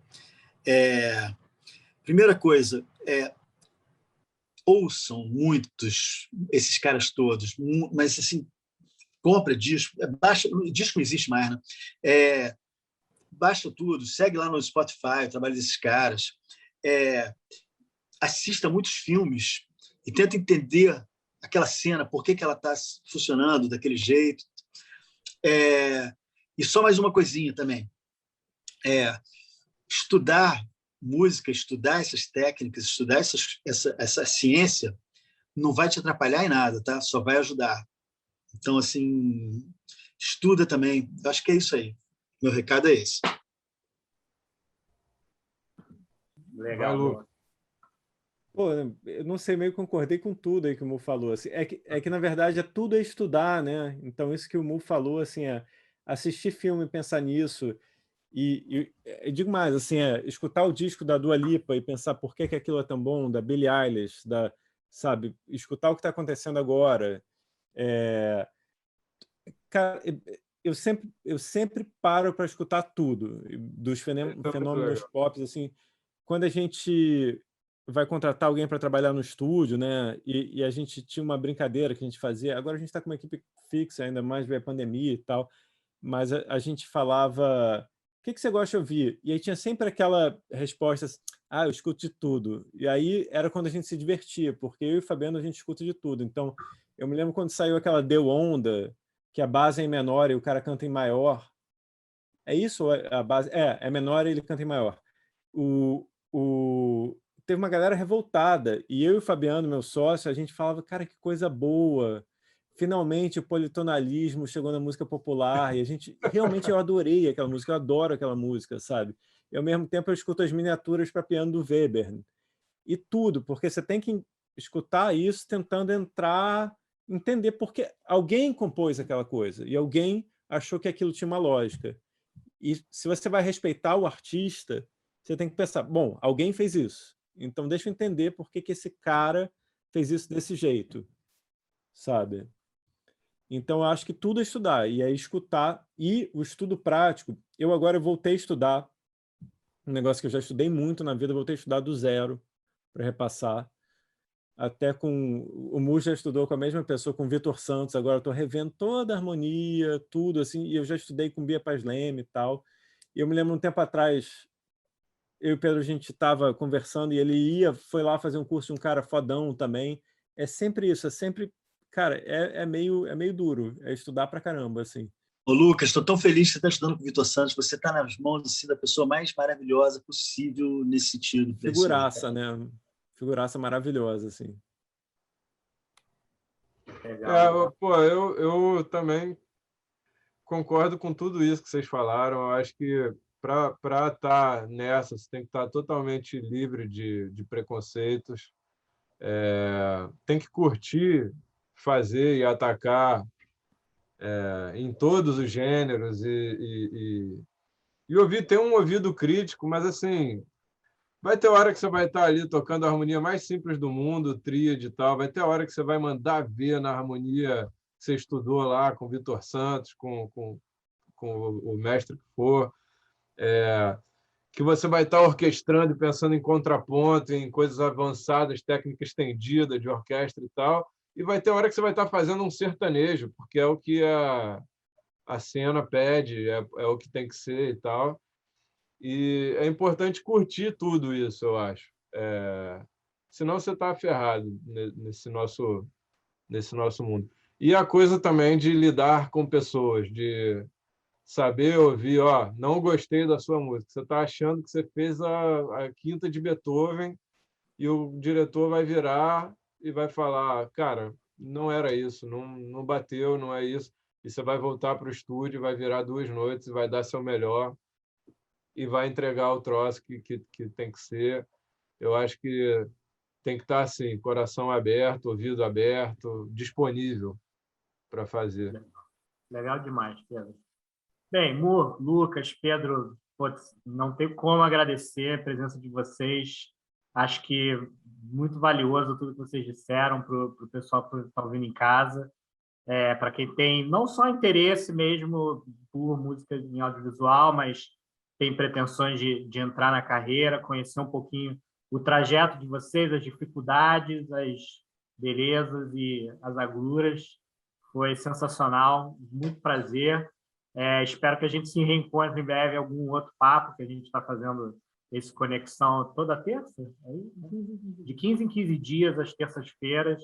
primeira coisa, ouçam muitos esses caras todos, mas assim, compra disco, baixa, disco não existe mais, né? Baixa tudo, segue lá no Spotify o trabalho desses caras, assista muitos filmes e tenta entender aquela cena, por que ela está funcionando daquele jeito. E só mais uma coisinha também. Estudar música, estudar essas técnicas, estudar essa ciência, não vai te atrapalhar em nada, tá? Só vai ajudar. Então, assim, estuda também. Eu acho que é isso aí. Meu recado é esse. Legal. Pô, eu não sei, meio que concordei com tudo aí que o Mu falou. Assim, na verdade, tudo é estudar, né? Então, isso que o Mu falou, assim, assistir filme e pensar nisso. E eu digo mais, assim, escutar o disco da Dua Lipa e pensar por que aquilo é tão bom, da Billie Eilish, sabe? Escutar o que está acontecendo agora. Cara, eu sempre paro para escutar tudo, dos fenômenos pop, assim, quando a gente vai contratar alguém para trabalhar no estúdio, né? E a gente tinha uma brincadeira que a gente fazia. Agora a gente está com uma equipe fixa, ainda mais ver a pandemia e tal, mas a gente falava que você gosta de ouvir? E aí tinha sempre aquela resposta assim, eu escuto de tudo. E aí era quando a gente se divertia, porque eu e o Fabiano a gente escuta de tudo. Então, eu me lembro quando saiu aquela Deu Onda, que a base é em menor e o cara canta em maior. É isso? A base é menor e ele canta em maior. Teve uma galera revoltada, e eu e o Fabiano, meu sócio, a gente falava, cara, que coisa boa. Finalmente o politonalismo chegou na música popular, e a gente, realmente eu adorei aquela música, eu adoro aquela música, sabe? E ao mesmo tempo eu escuto as miniaturas para piano do Weber. E tudo, porque você tem que escutar isso tentando entender porque alguém compôs aquela coisa, e alguém achou que aquilo tinha uma lógica. E se você vai respeitar o artista, você tem que pensar, bom, alguém fez isso, então deixa eu entender por que esse cara fez isso desse jeito, sabe? Então, eu acho que tudo é estudar, e é escutar, e o estudo prático, eu agora voltei a estudar, um negócio que eu já estudei muito na vida, eu voltei a estudar do zero, para repassar, até com... O Mu já estudou com a mesma pessoa, com o Vitor Santos, agora eu estou revendo toda a harmonia, tudo, assim, e eu já estudei com Bia Paz Leme e tal, e eu me lembro um tempo atrás, eu e o Pedro, a gente estava conversando e ele foi lá fazer um curso de um cara fodão também. É sempre isso, é sempre... Cara, é meio duro, é estudar pra caramba, assim. Ô, Lucas, estou tão feliz que você está estudando com o Vitor Santos. Você está nas mãos assim, da pessoa mais maravilhosa possível nesse sentido. Figuraça, né? Figuraça maravilhosa, assim. Legal. Eu também concordo com tudo isso que vocês falaram. Eu acho que para estar nessa, você tem que estar totalmente livre de preconceitos. Tem que curtir, fazer e atacar em todos os gêneros e ouvir, ter um ouvido crítico, mas assim, vai ter hora que você vai estar ali tocando a harmonia mais simples do mundo, tríade e tal, vai ter hora que você vai mandar ver na harmonia que você estudou lá com o Vitor Santos, com o mestre que for, que você vai estar orquestrando e pensando em contraponto, em coisas avançadas, técnica estendida de orquestra e tal, e vai ter hora que você vai estar fazendo um sertanejo, porque é o que a cena pede, é o que tem que ser e tal. E é importante curtir tudo isso, eu acho. Senão você está ferrado nesse nosso mundo. E a coisa também de lidar com pessoas, de saber ouvir, não gostei da sua música. Você está achando que você fez a quinta de Beethoven e o diretor vai virar e vai falar, cara, não era isso, não bateu, não é isso. E você vai voltar para o estúdio, vai virar 2 noites, vai dar seu melhor e vai entregar o troço que tem que ser. Eu acho que tem que estar assim, coração aberto, ouvido aberto, disponível para fazer. Legal demais, Pedro. Bem, Mu, Lucas, Pedro, putz, não tem como agradecer a presença de vocês. Acho que muito valioso tudo que vocês disseram para o pessoal que está ouvindo em casa. Para quem tem não só interesse mesmo por música em audiovisual, mas tem pretensões de entrar na carreira, conhecer um pouquinho o trajeto de vocês, as dificuldades, as belezas e as agruras. Foi sensacional, muito prazer. Espero que a gente se reencontre em breve em algum outro papo, que a gente está fazendo esse Conexão toda terça, de 15 em 15 dias, às terças-feiras.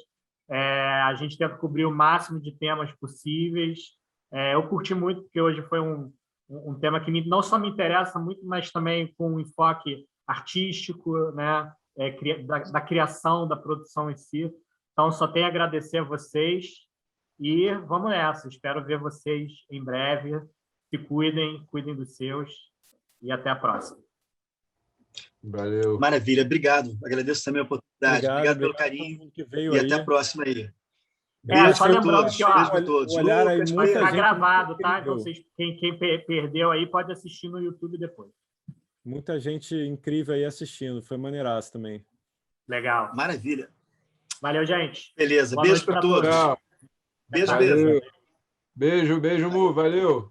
A gente tenta cobrir o máximo de temas possíveis. Eu curti muito, porque hoje foi um tema que não só me interessa muito, mas também com um enfoque artístico, né? Da criação, da produção em si. Então, só tenho a agradecer a vocês e vamos nessa. Espero ver vocês em breve. Se cuidem, cuidem dos seus e até a próxima. Valeu. Maravilha, obrigado. Agradeço também a oportunidade. Obrigado pelo carinho e até a próxima aí. Só lembrando que todos. Olhar aí, Lucas, vai muita ficar gente gravado, tá? incrível. Então, quem perdeu aí pode assistir no YouTube depois. Muita gente incrível aí assistindo, foi maneiraço também. Legal. Maravilha. Valeu, gente. Beleza, Boa beijo noite para todos. Beijo, beijo. Beijo, Mu, valeu.